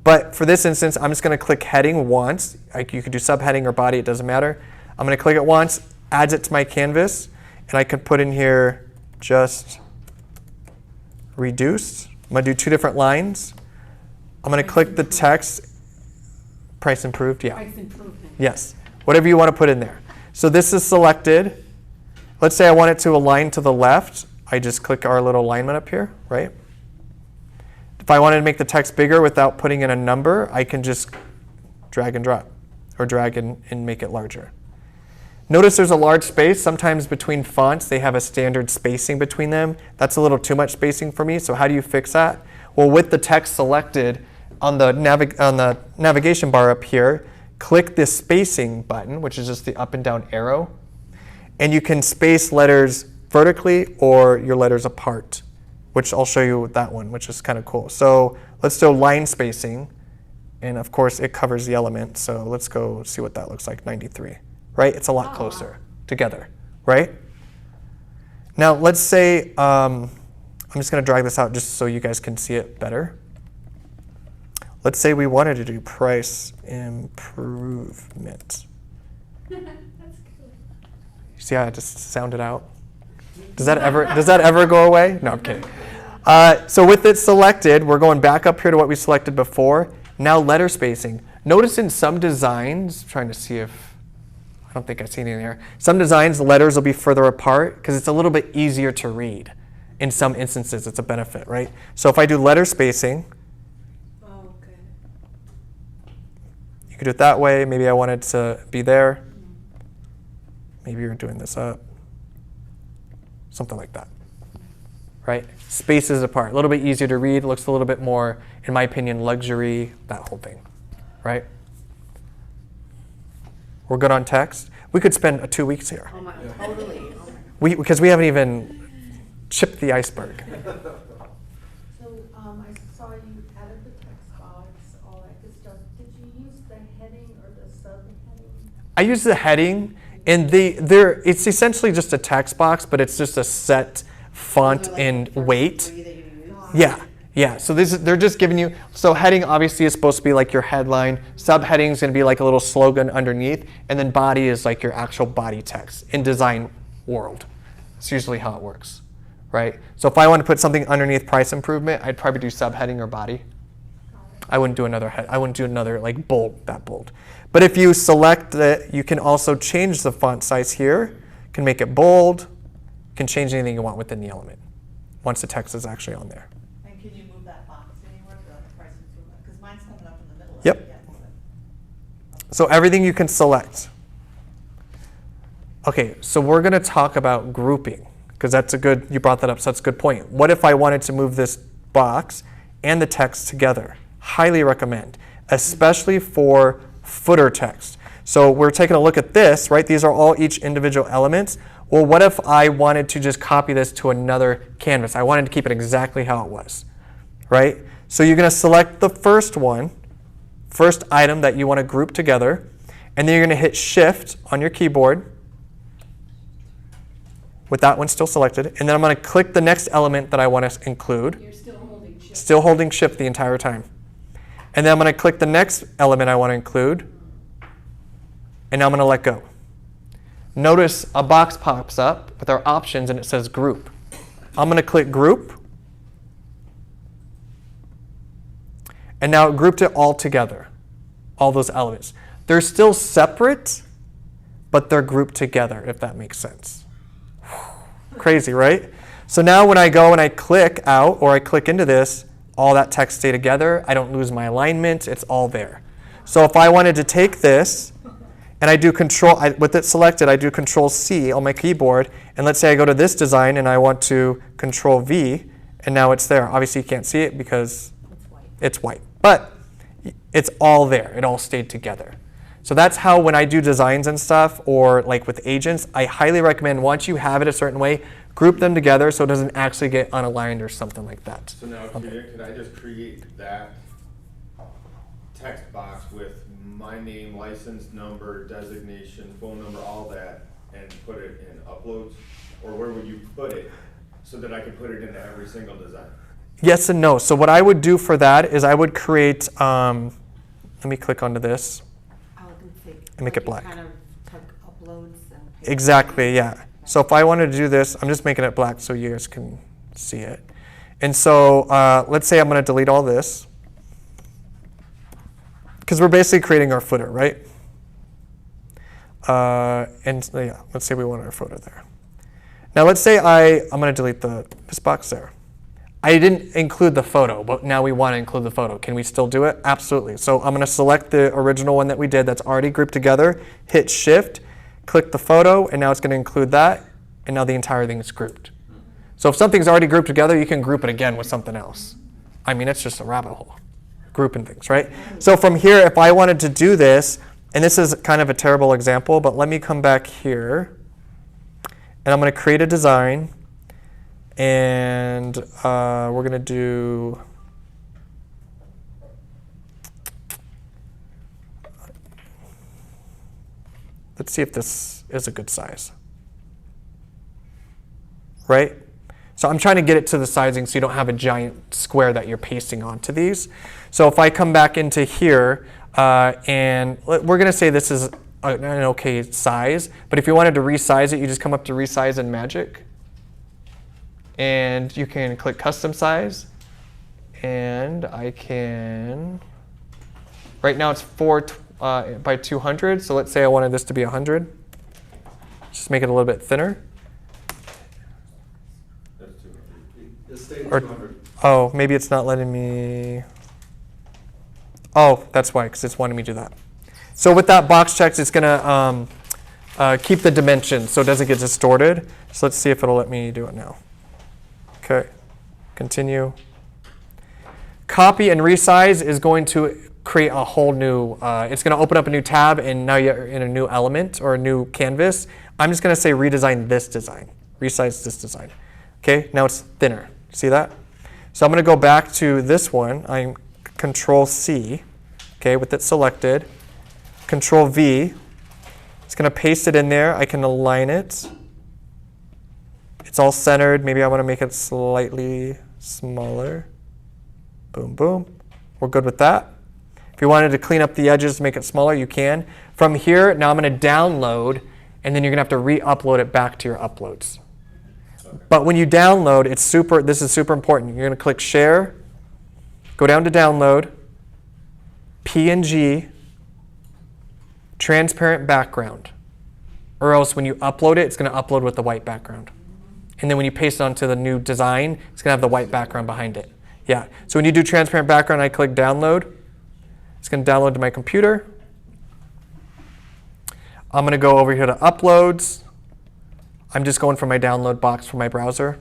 But for this instance, I'm just going to click heading once. Like you could do subheading or body, it doesn't matter. I'm going to click it once, adds it to my canvas, and I could put in here just reduced. I'm going to do 2 different lines. I'm going to click the text, price improved, yeah. Price improvement. Yes, whatever you want to put in there. So this is selected. let's say I want it to align to the left. I just click our little alignment up here, right? If I wanted to make the text bigger without putting in a number, I can just drag and drop, or drag and make it larger. Notice there's a large space. Sometimes between fonts, they have a standard spacing between them. That's a little too much spacing for me, so how do you fix that? Well, with the text selected on the navigation bar up here, click this spacing button, which is just the up and down arrow, and you can space letters vertically or your letters apart, which I'll show you with that one, which is kind of cool. So let's do line spacing, and of course it covers the element, so let's go see what that looks like, 93. Right? It's a lot closer together, right? Now let's say, I'm just going to drag this out just so you guys can see it better. Let's say we wanted to do price improvement. That's cool. See how I just sounded out? Does that ever go away? No, I'm kidding. So with it selected, we're going back up here to what we selected before. Now letter spacing. Notice in some designs, I'm trying to see if, I don't think I've seen any there. Some designs, the letters will be further apart because it's a little bit easier to read. In some instances, it's a benefit, right? So if I do letter spacing, you could do it that way. Maybe I want it to be there. Maybe you're doing this up. Something like that, right? Spaces apart, a little bit easier to read. Looks a little bit more, in my opinion, luxury, that whole thing, right? We're good on text. We could spend 2 weeks here. Oh my, totally. Because we haven't even chipped the iceberg. So, I saw you added the text box, all that good stuff. Did you use the heading or the subheading? I use the heading, and it's essentially just a text box, but it's just a set font and weight. Yeah. Yeah, so they're just giving you, so heading obviously is supposed to be like your headline, subheading is going to be like a little slogan underneath, and then body is like your actual body text in design world. It's usually how it works, right? So if I want to put something underneath price improvement, I'd probably do subheading or body. I wouldn't do another like bold, that bold. But if you select it, you can also change the font size here, you can make it bold, you can change anything you want within the element once the text is actually on there. And can you move that box anywhere, the price improvement? Because mine's coming up in the middle. Yep. You can't move it. So everything you can select. Okay, so we're going to talk about grouping because you brought that up, so that's a good point. What if I wanted to move this box and the text together? Highly recommend, especially for footer text. So we're taking a look at this, right? These are all each individual elements. Well, what if I wanted to just copy this to another canvas? I wanted to keep it exactly how it was, right? So you're going to select the first item that you want to group together, and then you're going to hit Shift on your keyboard with that one still selected, and then I'm going to click the next element that I want to include. You're still holding shift. Still holding Shift the entire time. And then I'm going to click the next element I want to include, and now I'm going to let go. Notice a box pops up with our options and it says Group. I'm going to click Group, and now it grouped it all together, all those elements. They're still separate, but they're grouped together, if that makes sense. Crazy, right? So now when I go and I click out or I click into this, all that text stay together. I don't lose my alignment. It's all there. So if I wanted to take this and I do with it selected, I do Control C on my keyboard, and let's say I go to this design and I want to Control V, and now it's there. Obviously you can't see it because it's white, but it's all there. It all stayed together. So that's how when I do designs and stuff, or like with agents, I highly recommend once you have it a certain way, group them together so it doesn't actually get unaligned or something like that. So now, could I just create that text box with my name, license number, designation, phone number, all that, and put it in uploads? Or where would you put it so that I could put it into every single design? Yes and no. So what I would do for that is I would create, let me click onto this and make it black. Kind of took uploads and Exactly, yeah. So if I wanted to do this, I'm just making it black so you guys can see it. And so let's say I'm going to delete all this, because we're basically creating our footer, right? And yeah, let's say we want our footer there. Now let's say I'm going to delete this box there. I didn't include the photo, but now we want to include the photo. Can we still do it? Absolutely. So I'm going to select the original one that we did that's already grouped together, hit Shift, click the photo, and now it's going to include that, and now the entire thing is grouped. So if something's already grouped together, you can group it again with something else. I mean, it's just a rabbit hole, grouping things, right? So from here, if I wanted to do this, and this is kind of a terrible example, but let me come back here, and I'm going to create a design. And we're going to do, let's see if this is a good size. Right? So I'm trying to get it to the sizing so you don't have a giant square that you're pasting onto these. So if I come back into here, and we're going to say this is an okay size, but if you wanted to resize it, you just come up to Resize in Magic. And you can click Custom Size, and I can, right now it's 4 by 200, so let's say I wanted this to be 100. Just make it a little bit thinner. That's 200. It stayed Or, 200. oh, maybe it's not letting me, oh, that's why, because it's wanting me to do that. So with that box checked, it's gonna keep the dimensions so it doesn't get distorted. So let's see if it'll let me do it now. Okay, continue. Copy and resize is going to create a whole new, it's going to open up a new tab, and now you're in a new element or a new canvas. I'm just going to say redesign this design, resize this design. Okay, now it's thinner. See that? So I'm going to go back to this one. I'm Control C, okay, with it selected. Control V. It's going to paste it in there. I can align it. It's all centered. Maybe I want to make it slightly smaller. Boom, boom. We're good with that. If you wanted to clean up the edges, make it smaller, you can. From here, now I'm going to download, and then you're going to have to re-upload it back to your uploads. Okay. But when you download, this is super important. You're going to click Share, go down to Download, PNG, Transparent Background. Or else when you upload it, it's going to upload with the white background. And then when you paste it onto the new design, it's going to have the white background behind it. Yeah. So when you do transparent background, I click download. It's going to download to my computer. I'm going to go over here to uploads. I'm just going from my download box from my browser.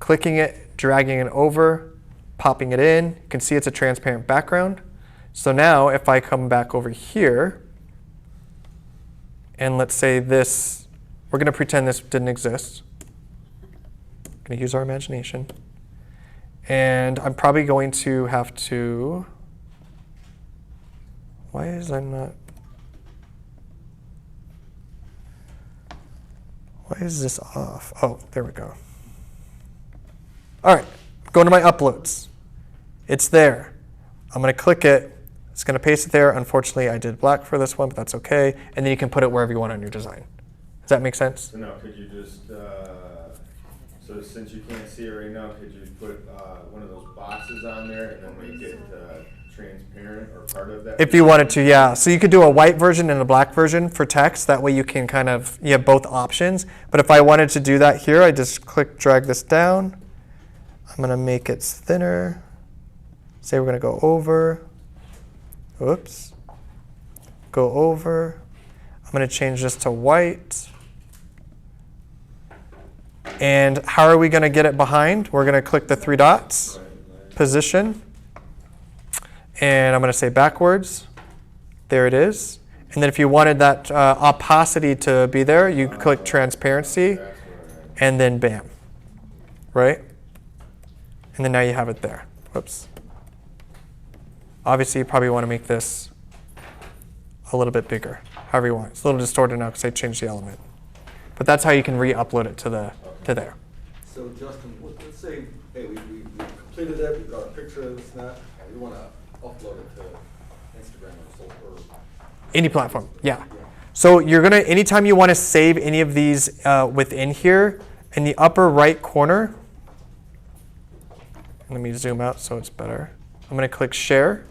Clicking it, dragging it over, popping it in. You can see it's a transparent background. So now if I come back over here, and let's say this, we're going to pretend this didn't exist. Going to use our imagination. And I'm probably going to have to, why is I not, why is this off? Oh, there we go. All right, go to my uploads. It's there. I'm going to click it. It's going to paste it there. Unfortunately, I did black for this one, but that's okay. And then you can put it wherever you want on your design. Does that make sense? So now, could you just, so since you can't see it right now, could you put one of those boxes on there and then make it transparent or part of that? If you wanted to, yeah. So you could do a white version and a black version for text. That way you can kind of, you have both options. But if I wanted to do that here, I just drag this down. I'm going to make it thinner. Say we're going to go over. Oops. Go over. I'm going to change this to white. And how are we going to get it behind? We're going to click the 3 dots, position, and I'm going to say backwards. There it is. And then if you wanted that opacity to be there, you click transparency, and then bam, right? And then now you have it there. Whoops. Obviously, you probably want to make this a little bit bigger, however you want. It's a little distorted now because I changed the element. But that's how you can re-upload it to there. So Justin, let's say, hey, we completed it, we've got a picture of this and that, and we want to upload it to Instagram or any platform, yeah. So you're gonna, anytime you want to save any of these within here, in the upper right corner, let me zoom out so it's better. I'm gonna click share.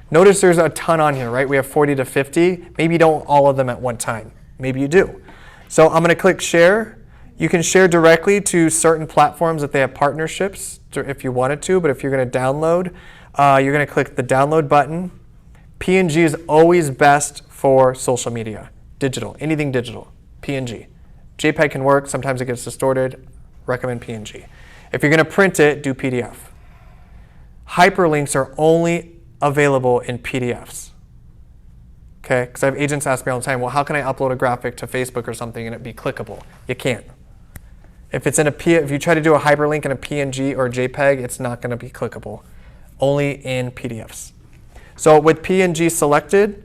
Notice there's a ton on here, right? We have 40 to 50. Maybe you don't all of them at one time. Maybe you do. So I'm going to click share. You can share directly to certain platforms that they have partnerships if you wanted to, but if you're going to download, you're going to click the download button. PNG is always best for social media, digital, anything digital, PNG. JPEG can work, sometimes it gets distorted, recommend PNG. If you're going to print it, do PDF. Hyperlinks are only available in PDFs. Okay, because I have agents ask me all the time, well, how can I upload a graphic to Facebook or something and it be clickable? You can't. If it's in if you try to do a hyperlink in a PNG or a JPEG, it's not going to be clickable. Only in PDFs. So with PNG selected,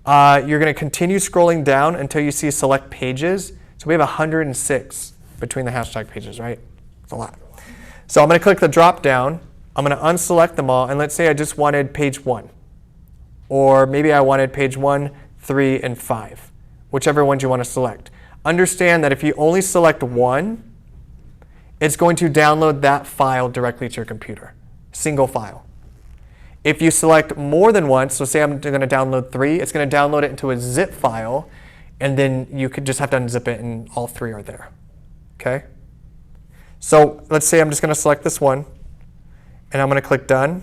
you're going to continue scrolling down until you see select pages. So we have 106 between the hashtag pages, right? It's a lot. So I'm going to click the drop down. I'm going to unselect them all, and let's say I just wanted page 1. Or maybe I wanted page 1, 3, and 5, whichever ones you want to select. Understand that if you only select one, it's going to download that file directly to your computer, single file. If you select more than one, so say I'm going to download 3, it's going to download it into a zip file, and then you could just have to unzip it and all 3 are there. Okay? So let's say I'm just going to select this one, and I'm going to click done,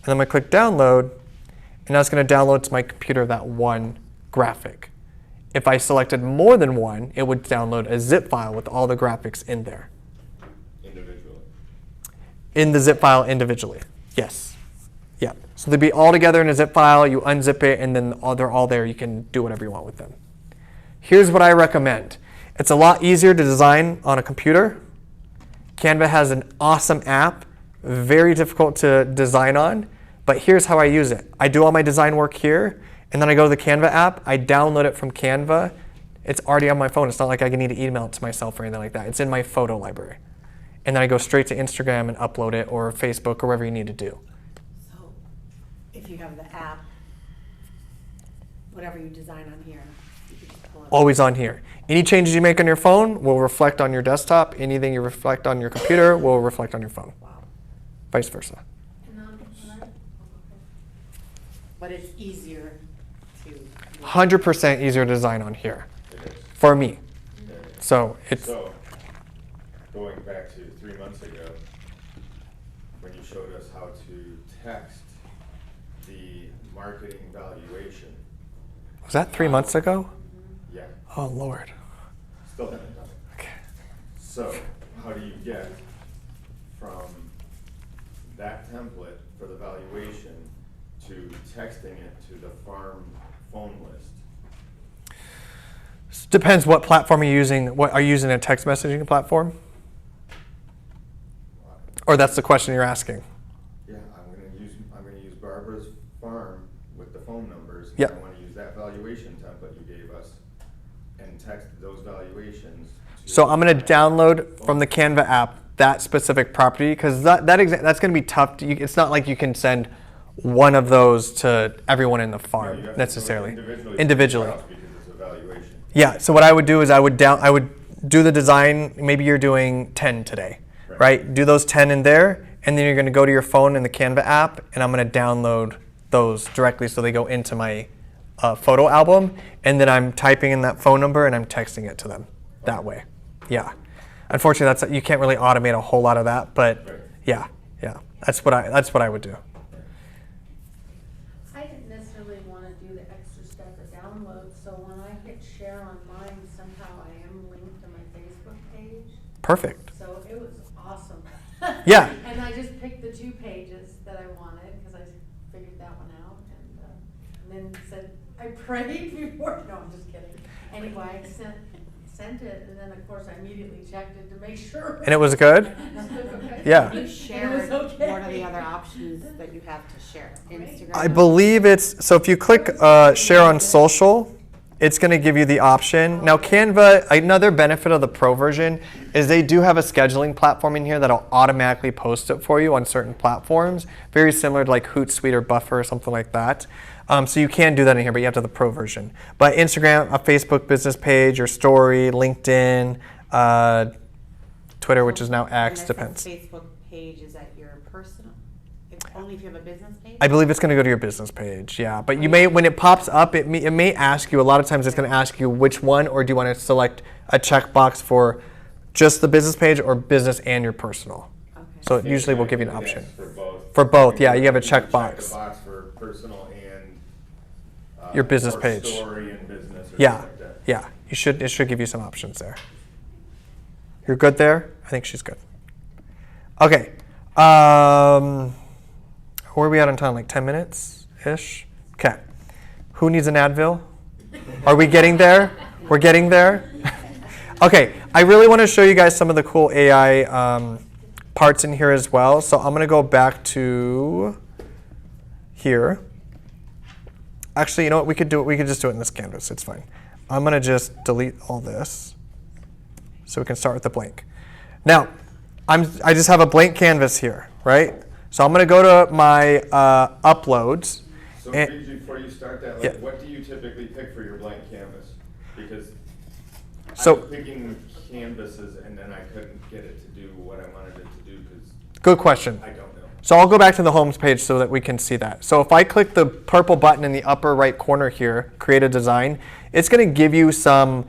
and I'm going to click download, and now it's going to download to my computer that one graphic. If I selected more than one, it would download a zip file with all the graphics in there. Individually. In the zip file individually, yes. Yeah. So they'd be all together in a zip file, you unzip it, and then they're all there. You can do whatever you want with them. Here's what I recommend. It's a lot easier to design on a computer. Canva has an awesome app, very difficult to design on, but here's how I use it. I do all my design work here, and then I go to the Canva app, I download it from Canva. It's already on my phone. It's not like I need to email it to myself or anything like that. It's in my photo library. And then I go straight to Instagram and upload it, or Facebook, or whatever you need to do. So if you have the app, whatever you design on here, you can just pull it up. Always on here. Any changes you make on your phone will reflect on your desktop. Anything you reflect on your computer will reflect on your phone. Wow. Vice versa. But it's easier to. 100% easier to design on here It is. for me. Yeah, yeah. So it's So, going back to 3 months ago, when you showed us how to text the marketing valuation. was that 3 months ago? Yeah, Oh Lord. still haven't done it. Okay. So, how do you get from that template for the valuation to texting it to the farm phone list? Depends what platform you're using. What are you using, a text messaging platform? Or that's the question you're asking. Yeah, I'm gonna use Barbara's farm with the phone numbers. Yep. I wanna use that valuation template you gave us and text those valuations to. So I'm going to download from the Canva app that specific property, because that's going to be tough. It's not like you can send one of those to everyone in the No, farm you have to do it necessarily. Individually. Individually. Because it's a valuation. Yeah. So what I would do is I would do the design. Maybe you're doing 10 today, right? Do those 10 in there, and then you're going to go to your phone in the Canva app, and I'm going to download those directly so they go into my photo album, and then I'm typing in that phone number and I'm texting it to them that way. Yeah. Unfortunately, you can't really automate a whole lot of that, but Right. yeah, that's what I would do. I didn't necessarily want to do the extra step of download, so when I hit share on mine, somehow I am linked to my Facebook page. Perfect. So it was awesome. Yeah. And I just picked the 2 pages that I wanted, because I figured that one out, and then said, I prayed before, no, I'm just kidding. Anyway, I sent it, and then of course I immediately checked it to make sure. And it was good? Okay. Yeah. You It share, was okay. what are the other options that you have to share? Instagram? I believe it's, so if you click share on social, it's going to give you the option. Now Canva, another benefit of the Pro version is they do have a scheduling platform in here that'll automatically post it for you on certain platforms, very similar to like Hootsuite or Buffer or something like that. So you can do that in here, but you have to have the Pro version. But Instagram, a Facebook business page, your story, LinkedIn, Twitter, which is now X, And depends. that says Facebook page, is that your personal? It's only if you have a business page? I believe it's going to go to your business page, yeah. But you may, when it pops up, it may ask you, a lot of times it's going to ask you which one, or do you want to select a checkbox for just the business page or business and your personal. Okay. So it usually will give you an Yes, option. For both. For both, yeah, you have a can check checkbox. the box for personal and. Your business or page. Story and business or Yeah, something like that. yeah. It should give you some options there. You're good there? I think she's good. Okay. Where are we at on time? Like 10 minutes-ish? Okay. Who needs an Advil? Are we getting there? We're getting there? Okay. I really want to show you guys some of the cool AI parts in here as well. So I'm going to go back to here. Actually, you know what? We could just do it in this canvas. It's fine. I'm going to just delete all this so we can start with the blank. Now, I just have a blank canvas here, right? So I'm going to go to my uploads. So and, Gigi, before you start that, like, yeah. what do you typically pick for your blank canvas? Because So- I was picking canvases and then I couldn't get it to do what I wanted it to do because Good question. I don't know. So I'll go back to the home page so that we can see that. So if I click the purple button in the upper right corner here, create a design, it's going to give you some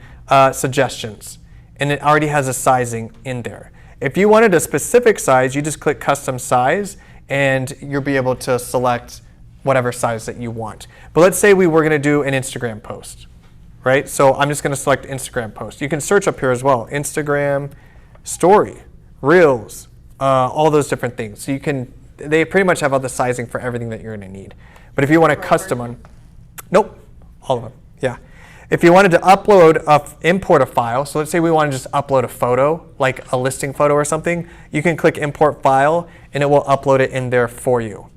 suggestions. And it already has a sizing in there. If you wanted a specific size, you just click custom size and you'll be able to select whatever size that you want. But let's say we were going to do an Instagram post, right? So I'm just going to select Instagram post. You can search up here as well, Instagram, story, reels, all those different things. So they pretty much have all the sizing for everything that you're going to need. But if you want to custom one, nope, all of them, yeah. If you wanted to import a file, so let's say we want to just upload a photo, like a listing photo or something, you can click import file and it will upload it in there for you.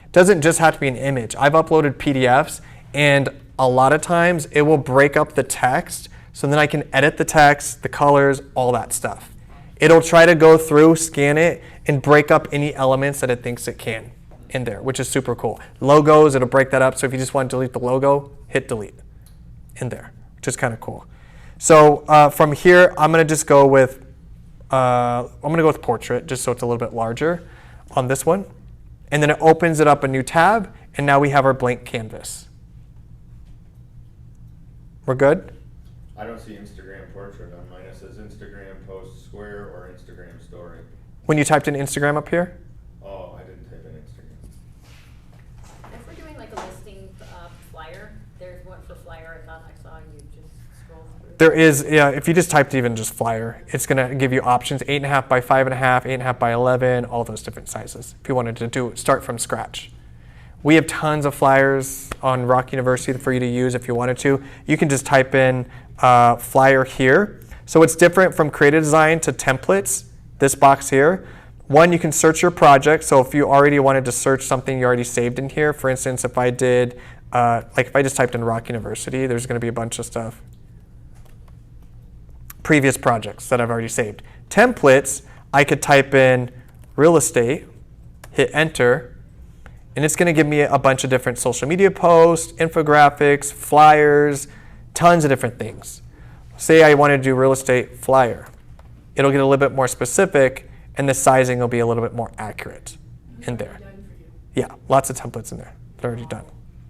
It doesn't just have to be an image. I've uploaded PDFs and a lot of times it will break up the text so then I can edit the text, the colors, all that stuff. It'll try to go through, scan it, and break up any elements that it thinks it can in there, which is super cool. Logos, it'll break that up. So if you just want to delete the logo, hit delete in there, which is kind of cool. So from here, I'm going to just go with portrait, just so it's a little bit larger on this one. And then it opens it up a new tab, and now we have our blank canvas. We're good? I don't see Instagram portrait on mine. It says Instagram post square or Instagram story. When you typed in Instagram up here? Oh, I didn't type in Instagram. If we're doing like a listing flyer, there's one for flyer I thought I saw you just scroll through. There is, yeah, if you just typed even just flyer, it's going to give you options 8.5 by 5.5, 8.5 by 11, all those different sizes if you wanted to start from scratch. We have tons of flyers on Rock University for you to use if you wanted to. You can just type in flyer here. So it's different from creative design to templates, this box here. One, you can search your project. So if you already wanted to search something you already saved in here, for instance, if I did, if I just typed in Rock University, there's going to be a bunch of stuff. Previous projects that I've already saved. Templates, I could type in real estate, hit enter, and it's going to give me a bunch of different social media posts, infographics, flyers, tons of different things. Say I want to do real estate flyer. It'll get a little bit more specific, and the sizing will be a little bit more accurate in there. Yeah, lots of templates in there. They're already done.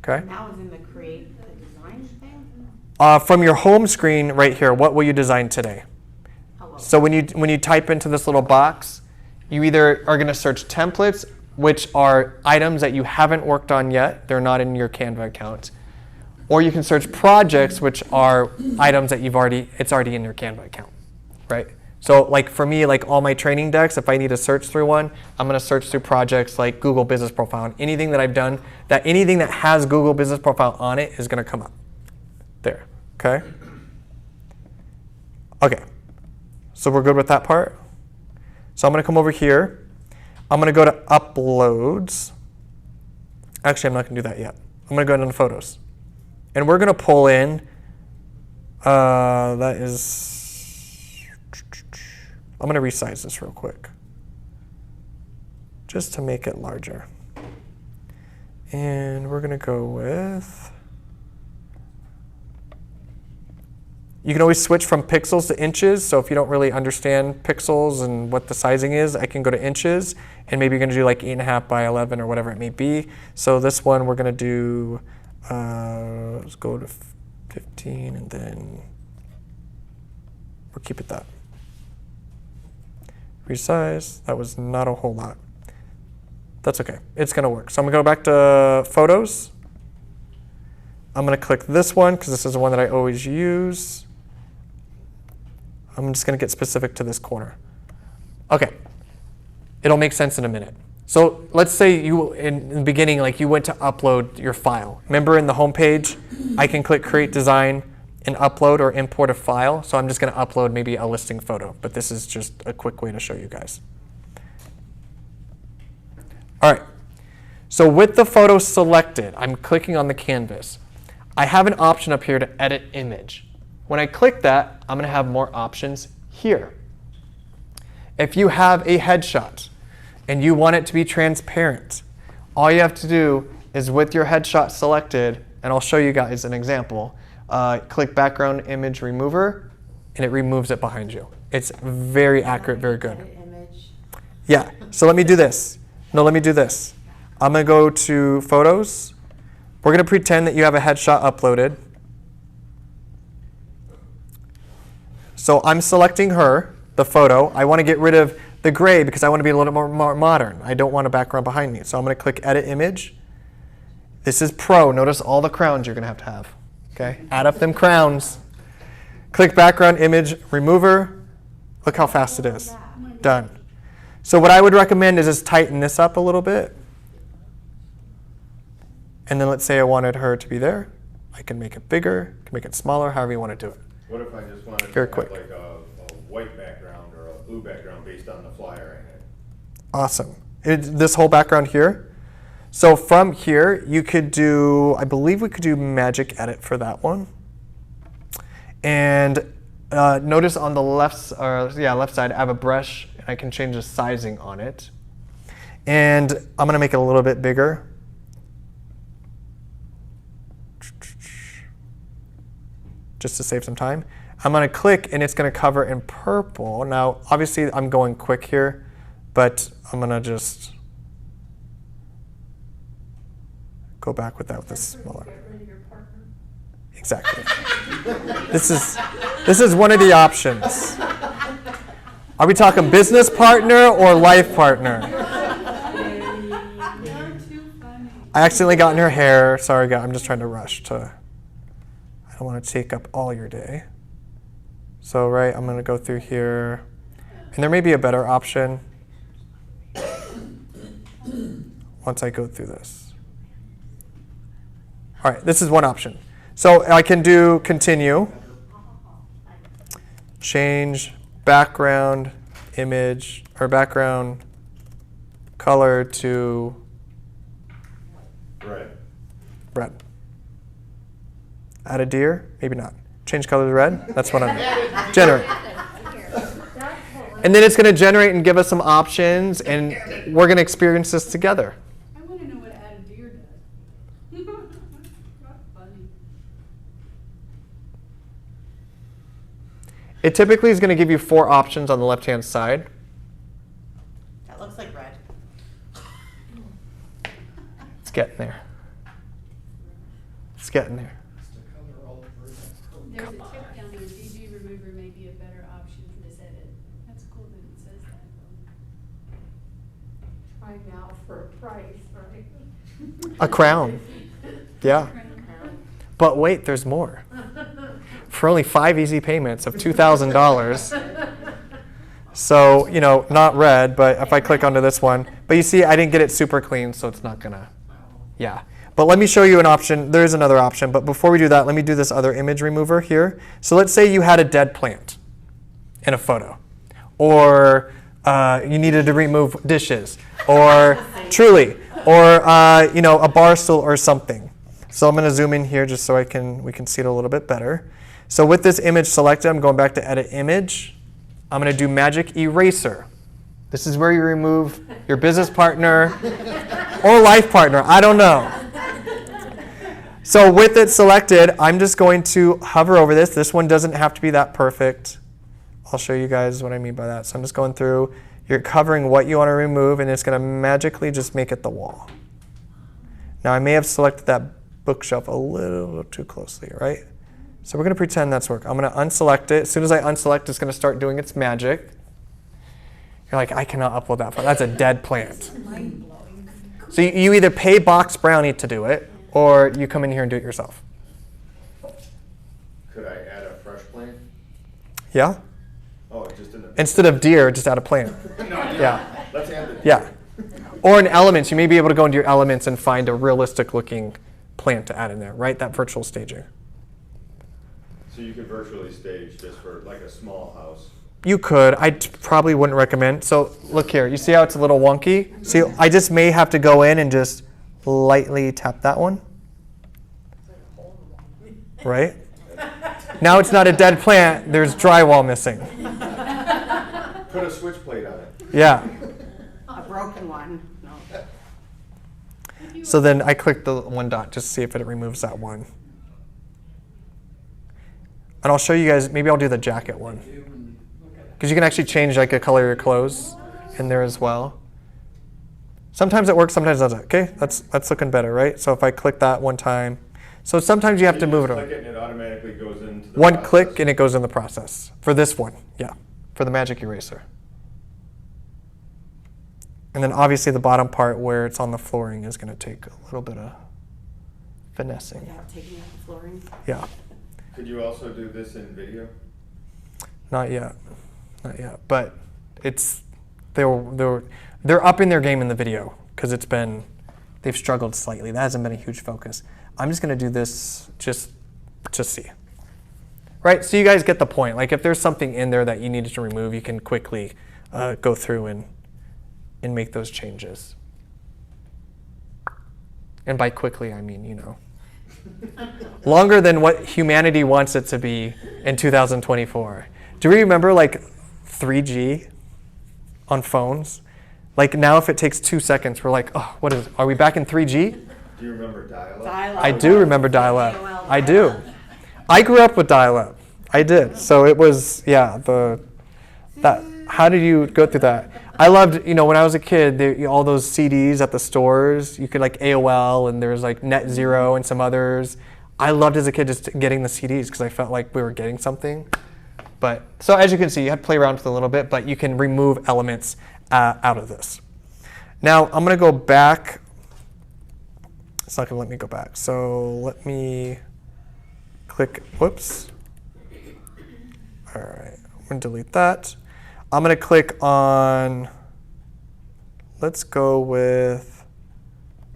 Okay. Now is in the create the design thing? From your home screen right here, what will you design today? Hello. So when you type into this little box, you either are going to search templates, which are items that you haven't worked on yet. They're not in your Canva account. Or you can search projects, which are items that it's already in your Canva account, right? So like for me, like all my training decks, if I need to search through one, I'm going to search through projects like Google Business Profile. And anything that I've done, anything that has Google Business Profile on it is going to come up there, okay? Okay, so we're good with that part? So I'm going to come over here. I'm going to go to uploads. Actually, I'm not going to do that yet. I'm going to go into photos. And we're going to pull in, I'm going to resize this real quick, just to make it larger. And we're going to go with, you can always switch from pixels to inches. So if you don't really understand pixels and what the sizing is, I can go to inches. And maybe you're going to do like 8.5 by 11 or whatever it may be. So this one we're going to do, let's go to 15 and then We'll keep it that. Resize, that was not a whole lot. That's okay, it's gonna work. So I'm gonna go back to photos. I'm gonna click this one because this is the one that I always use. I'm just gonna get specific to this corner. Okay, it'll make sense in a minute. So let's say you, in the beginning, like you went to upload your file. Remember in the home page, I can click Create Design and upload or import a file. So I'm just going to upload maybe a listing photo, but this is just a quick way to show you guys. All right, so with the photo selected, I'm clicking on the canvas. I have an option up here to edit image. When I click that, I'm going to have more options here. If you have a headshot, and you want it to be transparent, all you have to do is with your headshot selected, and I'll show you guys an example, click background image remover, and it removes it behind you. It's very accurate, very good. Yeah, so let me do this. No, let me do this. I'm gonna go to photos. We're gonna pretend that you have a headshot uploaded. So I'm selecting her, the photo. I wanna get rid of the gray because I want to be a little more modern. I don't want a background behind me. So I'm going to click Edit Image. This is Pro. Notice all the crowns you're going to have. Okay? Add up them crowns. Click Background Image Remover. Look how fast it is. Done. So what I would recommend is just tighten this up a little bit. And then let's say I wanted her to be there. I can make it bigger, can make it smaller, however you want to do it. What if I just wanted to Very have quick. like a white background or a blue background based on the flyer I had? Awesome. This whole background here. So from here, you could do, I believe we could do magic edit for that one. And notice on the left side, I have a brush, and I can change the sizing on it. And I'm going to make it a little bit bigger. Just to save some time. I'm going to click, and it's going to cover in purple. Now, obviously, I'm going quick here, but I'm going to just go back with that with this smaller. Exactly. This is one of the options. Are we talking business partner or life partner? I accidentally got in her hair. Sorry, guys. I'm just trying to rush to. I don't want to take up all your day. So, right, I'm going to go through here. And there may be a better option once I go through this. All right, this is one option. So I can do continue, change background image or background color to red. Add a deer? Maybe not. Change color to red? That's what I'm generate. And then it's going to generate and give us some options, and we're going to experience this together. I want to know what add a deer does. That's funny. It typically is going to give you 4 options on the left-hand side. That looks like red. It's getting there. It's getting there. There's a tip down there, DG remover may be a better option for this edit. That's cool that it says that though. Try now for a price, right? A crown. Yeah. But wait, there's more. For only 5 easy payments of $2,000. So, you know, not red, but if I click onto this one. But you see, I didn't get it super clean, so it's not gonna, yeah. But let me show you an option. There is another option, but before we do that, let me do this other image remover here. So let's say you had a dead plant in a photo, or you needed to remove dishes, or truly, or you know, a bar stool or something. So I'm going to zoom in here just so we can see it a little bit better. So with this image selected, I'm going back to Edit Image. I'm going to do Magic Eraser. This is where you remove your business partner or life partner. I don't know. So with it selected, I'm just going to hover over this. This one doesn't have to be that perfect. I'll show you guys what I mean by that. So I'm just going through. You're covering what you want to remove, and it's going to magically just make it the wall. Now I may have selected that bookshelf a little too closely, right? So we're going to pretend that's work. I'm going to unselect it. As soon as I unselect, it's going to start doing its magic. You're like, I cannot upload that plant. That's a dead plant. So you either pay Box Brownie to do it, or you come in here and do it yourself. Could I add a fresh plant? Yeah? Oh, just in the. Instead of deer, just add a plant. No, Yeah. Let's add the. Yeah. Or in Elements, you may be able to go into your Elements and find a realistic looking plant to add in there, right? That virtual staging. So you could virtually stage just for like a small house. You could. I probably wouldn't recommend. So look here. You see how it's a little wonky? See, I just may have to go in and just lightly tap that one. Right? Now it's not a dead plant. There's drywall missing. Put a switch plate on it. Yeah. A broken one, no. So then I click the one dot just to see if it removes that one. And I'll show you guys, maybe I'll do the jacket one. Because you can actually change like the color of your clothes in there as well. Sometimes it works, sometimes it doesn't. Okay, that's looking better, right? So if I click that one time, so sometimes you have to move it Click around. it and it automatically goes into the One process. click and it goes in the process. For this one, yeah, for the magic eraser. And then obviously the bottom part where it's on the flooring is going to take a little bit of finessing. Without taking out the flooring. Yeah, Could you also do this in video? not yet, not yet. But it's they're upping their game in the video because they've struggled slightly. That hasn't been a huge focus. I'm just going to do this just to see. Right, so you guys get the point. Like if there's something in there that you needed to remove, you can quickly go through and make those changes. And by quickly, I mean, longer than what humanity wants it to be in 2024. Do we remember like 3G on phones? Like now if it takes 2 seconds, we're like, oh, what is it? Are we back in 3G? Do you remember dial-up? I do remember dial-up. I do. I grew up with dial-up. I did. So it was, yeah, how did you go through that? I loved, when I was a kid, all those CDs at the stores, you could like AOL and there was like Net Zero and some others. I loved as a kid just getting the CDs because I felt like we were getting something. But, so as you can see, you have to play around with it a little bit, but you can remove elements out of this. Now I'm gonna go back. It's not gonna let me go back. So let me click, whoops. All right, I'm gonna delete that. I'm going to click on, let's go with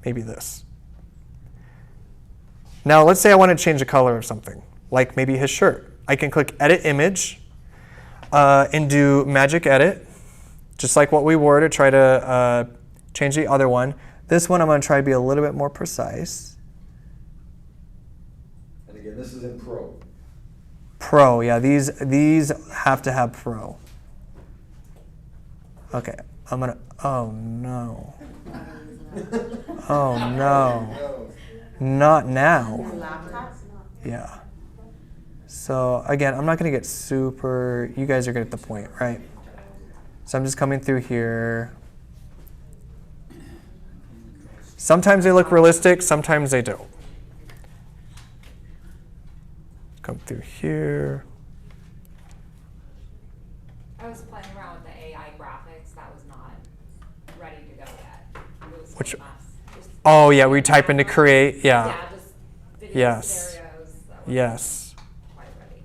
maybe this. Now let's say I want to change the color of something, like maybe his shirt. I can click Edit Image and do Magic Edit, just like what we were to try to change the other one. This one I'm going to try to be a little bit more precise. And again, this is in Pro. Pro, yeah, these have to have Pro. Okay, I'm gonna, oh no. Oh no. Not now. Yeah. So again, I'm not gonna get super, you guys are gonna get the point, right? So I'm just coming through here. Sometimes they look realistic, sometimes they don't. Come through here. I was playing around with the AI graphics, that was not ready to go yet. It was Which- a mess. Just Oh yeah, we type in to create, yeah. Yeah, just video Yes. scenarios that were Yes. quite ready.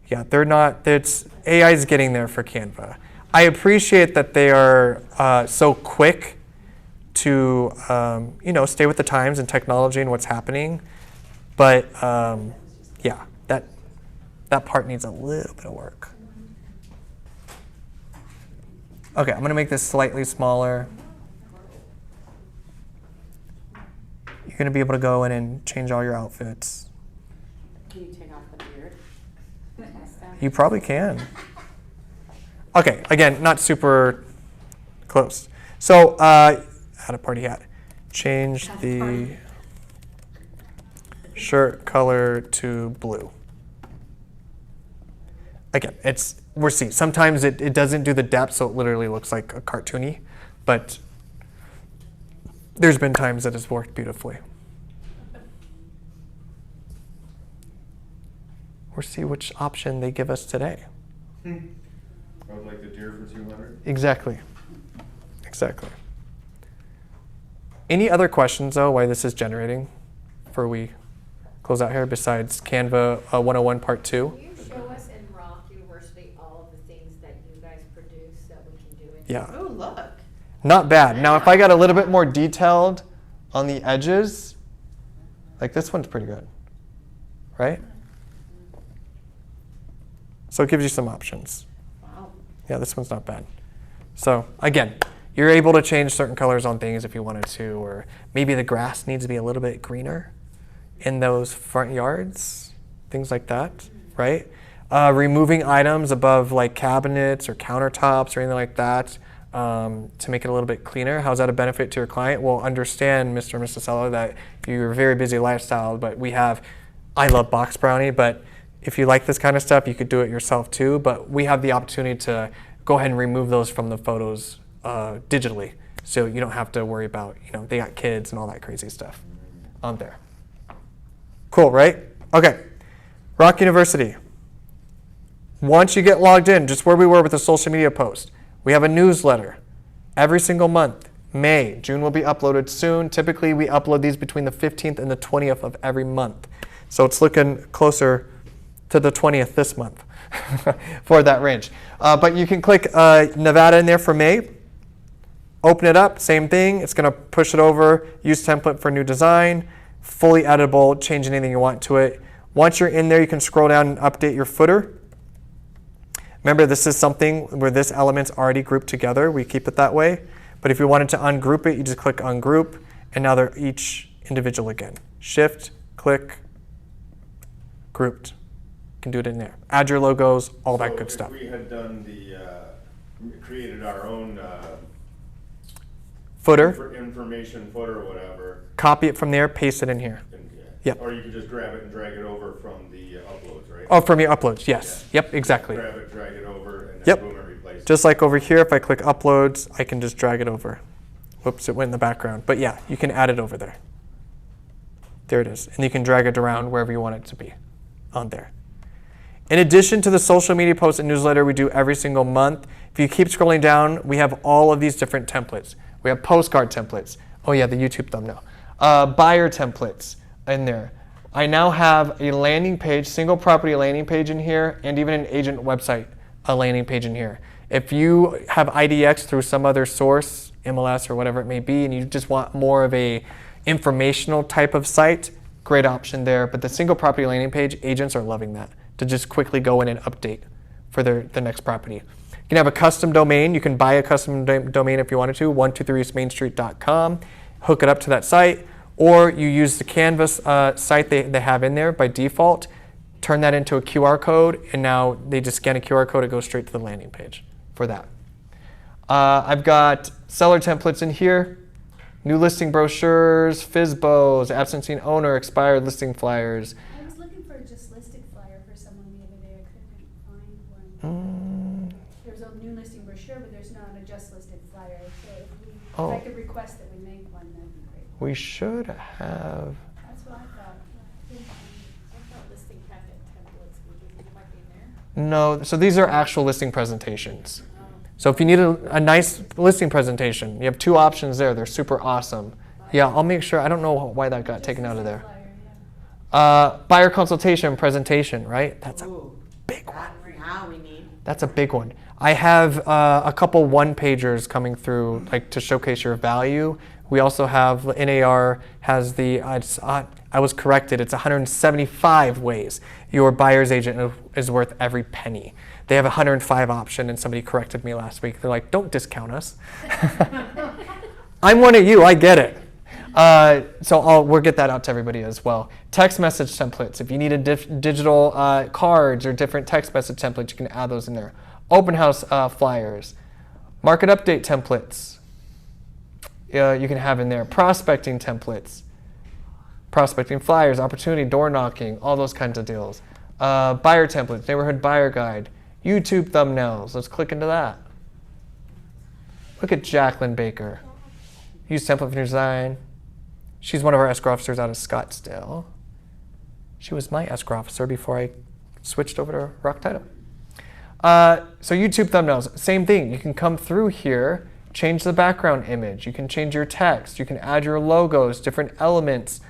Yeah, they're not, AI is getting there for Canva. I appreciate that they are so quick to, stay with the times and technology and what's happening. But yeah, that part needs a little bit of work. Okay, I'm gonna make this slightly smaller. You're gonna be able to go in and change all your outfits. Can you take off the beard? Mustache? You probably can. Okay, again, not super close. So, add a party hat. Change the shirt color to blue. Again, we're seeing, sometimes it doesn't do the depth, so it literally looks like a cartoony, but there's been times that it's worked beautifully. or see which option they give us today. I would like the deer for 200. Exactly. Exactly. Any other questions, though, why this is generating before we close out here, besides Canva 101 Part 2? Can you show us in Rock University all of the things that you guys produce that we can do in? Yeah. Oh, look. Not bad. Now, if I got a little bit more detailed on the edges, like this one's pretty good, right? So it gives you some options. Wow. Yeah, this one's not bad. So again, you're able to change certain colors on things if you wanted to, or maybe the grass needs to be a little bit greener in those front yards, things like that, right? Removing items above like cabinets or countertops or anything like that to make it a little bit cleaner. How's that a benefit to your client? Well, understand, Mr. and Mrs. Seller, that you're a very busy lifestyle, but I love box brownie, but if you like this kind of stuff, you could do it yourself too, but we have the opportunity to go ahead and remove those from the photos digitally, so you don't have to worry about, they got kids and all that crazy stuff on there. Cool, right? Okay, Rock University. Once you get logged in, just where we were with the social media post, we have a newsletter every single month. May, June will be uploaded soon. Typically, we upload these between the 15th and the 20th of every month. So it's looking closer to the 20th this month for that range. But you can click Nevada in there for May. Open it up, same thing. It's going to push it over, use template for new design, fully editable, change anything you want to it. Once you're in there, you can scroll down and update your footer. Remember, this is something where this element's already grouped together. We keep it that way. But if you wanted to ungroup it, you just click ungroup, and now they're each individual again. Shift, click, grouped. You can do it in there. Add your logos, all that good stuff. If we had done created our own Footer, information footer or whatever. copy it from there, paste it in here. Yep. Or you could just grab it and drag it over from the uploads, right? Oh, from your uploads, yes. Yeah. Yep, exactly. Drag it over, and then Yep. boom, it replaces. Just like over here, if I click uploads, I can just drag it over. Whoops, it went in the background. But yeah, you can add it over there. There it is. And you can drag it around wherever you want it to be on there. In addition to the social media posts and newsletter we do every single month, if you keep scrolling down, we have all of these different templates. We have postcard templates. Oh yeah, the YouTube thumbnail. Buyer templates in there. I now have a landing page, single property landing page in here, and even an agent website, a landing page in here. If you have IDX through some other source, MLS or whatever it may be, and you just want more of a informational type of site, great option there. But the single property landing page, agents are loving that, to just quickly go in and update for the next property. You can have a custom domain. You can buy a custom domain if you wanted to, 123eastmainstreet.com, hook it up to that site, or you use the Canva site they have in there by default, turn that into a QR code, and now they just scan a QR code, it goes straight to the landing page for that. I've got seller templates in here, new listing brochures, FSBOs, absentee owner, expired listing flyers. I was looking for a just listed flyer for someone the other day. I couldn't find one. There's a new listing brochure, but there's not a just listed flyer. So if I could request that we make one, that'd be great. We should have. That's what I thought. I thought listing packet templates might be in there. No, so these are actual listing presentations. So if you need a nice listing presentation, you have two options there. They're super awesome. Yeah, I'll make sure. I don't know why that got taken out of there. Buyer consultation presentation, right? That's a big one. Now we need. That's a big one. I have a couple one-pagers coming through, like to showcase your value. We also have NAR has the. I was corrected. It's 175 ways your buyer's agent is worth every penny. They have a 105 option, and somebody corrected me last week. They're like, "Don't discount us." I'm one of you. I get it. So we'll get that out to everybody as well. Text message templates. If you need a digital cards or different text message templates, you can add those in there. Open house flyers. Market update templates. You can have in there. Prospecting templates. Prospecting flyers, opportunity, door knocking, all those kinds of deals. Buyer templates, neighborhood buyer guide. YouTube thumbnails. Let's click into that. Look at Jacqueline Baker. Use template for design. She's one of our escrow officers out of Scottsdale. She was my escrow officer before I switched over to Rock Title. So YouTube thumbnails, same thing. You can come through here, change the background image. You can change your text. You can add your logos, different elements,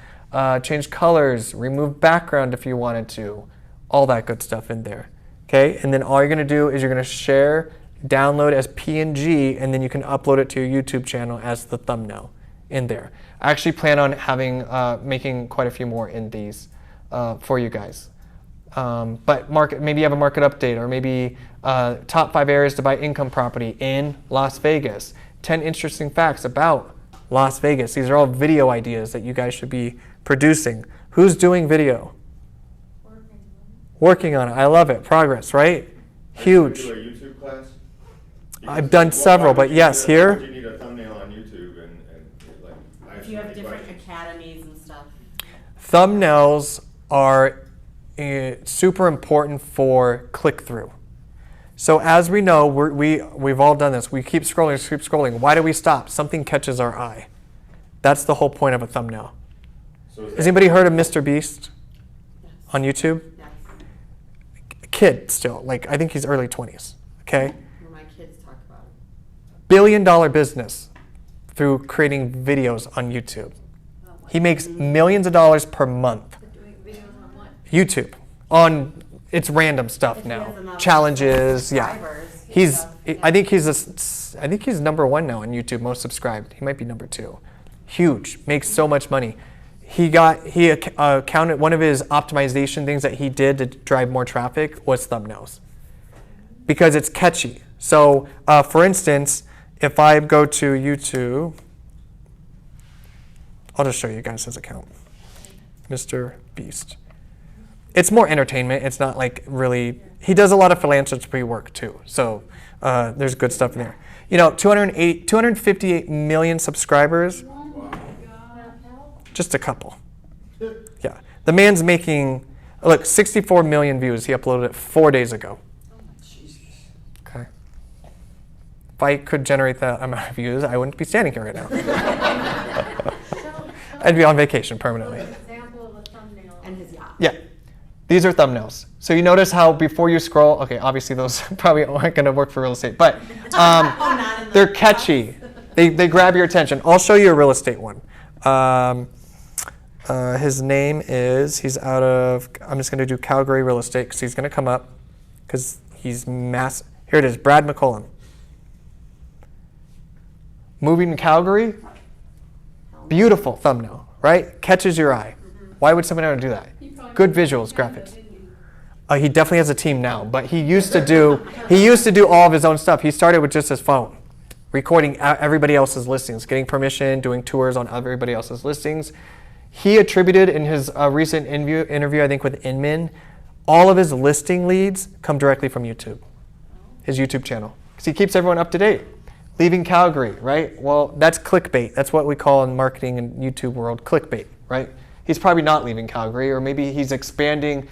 change colors, remove background if you wanted to, all that good stuff in there. Okay, and then all you're gonna do is you're gonna share, download as PNG, and then you can upload it to your YouTube channel as the thumbnail in there. I actually plan on having making quite a few more in these for you guys. But maybe you have a market update, or maybe top 5 areas to buy income property in Las Vegas. 10 interesting facts about Las Vegas. These are all video ideas that you guys should be producing. Who's doing video? Working on it. I love it. Progress, right? Huge. Are you doing a YouTube class? I've done several, but yes, here. Why would you need a thumbnail on YouTube and like? I have If you so have many different questions. academies and stuff. Thumbnails are super important for click-through. So as we know, we've all done this. We keep scrolling. Why do we stop? Something catches our eye. That's the whole point of a thumbnail. So Has anybody heard of Mr. Beast on YouTube? Yes. Kid still, like I think he's early 20s. Okay, Where my kids talk about it. billion-dollar business through creating videos on YouTube. He makes millions of dollars per month. Doing videos on what? YouTube on it's random stuff If he now, has enough challenges. Yeah, subscribers, he's. stuff, I think he's number 1 now on YouTube, most subscribed. He might be number 2. Huge, makes so much money. He counted one of his optimization things that he did to drive more traffic was thumbnails, because it's catchy. So, for instance, if I go to YouTube, I'll just show you guys his account, Mr. Beast. It's more entertainment. It's not like really. He does a lot of philanthropy work too. So there's good stuff in there. You know, 258 million subscribers. Just a couple. Yeah. The man's making, look, 64 million views. He uploaded it 4 days ago. Okay. If I could generate that amount of views, I wouldn't be standing here right now. I'd be on vacation permanently. Example of a thumbnail. And his yacht. Yeah. These are thumbnails. So you notice how before you scroll, okay, obviously those probably aren't going to work for real estate, but they're catchy. They grab your attention. I'll show you a real estate one. His name is, he's out of, I'm just going to do Calgary real estate because he's going to come up because he's massive. Here it is, Brad McCollum. Moving to Calgary, beautiful thumbnail, right? Catches your eye. Why would somebody want to do that? Good visuals, graphics. He definitely has a team now, but he used to do all of his own stuff. He started with just his phone, recording everybody else's listings, getting permission, doing tours on everybody else's listings. He attributed in his recent interview, I think with Inman, all of his listing leads come directly from YouTube, his YouTube channel, because he keeps everyone up to date. Leaving Calgary, right? Well, that's clickbait. That's what we call in marketing and YouTube world clickbait, right? He's probably not leaving Calgary, or maybe he's expanding.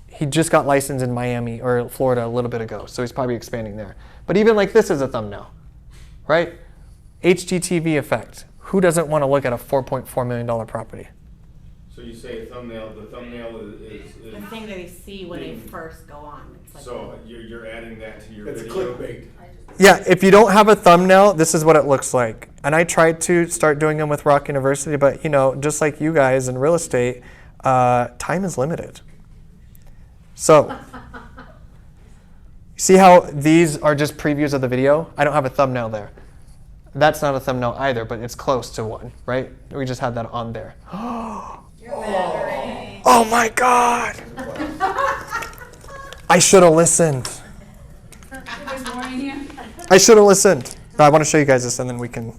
He just got licensed in Miami or Florida a little bit ago, so he's probably expanding there. But even like this is a thumbnail, right? HGTV effect. Who doesn't want to look at a $4.4 million property? So you say a thumbnail. The thumbnail is The thing that they see when they first go on. It's like so you're adding that to your It's video. clickbait. Yeah, if you don't have a thumbnail, this is what it looks like. And I tried to start doing them with Rock University, but you know, just like you guys in real estate, time is limited. So, see how these are just previews of the video? I don't have a thumbnail there. That's not a thumbnail either, but it's close to one, right? We just had that on there. Oh my God! I should have listened. I should have listened. No, I want to show you guys this and then we can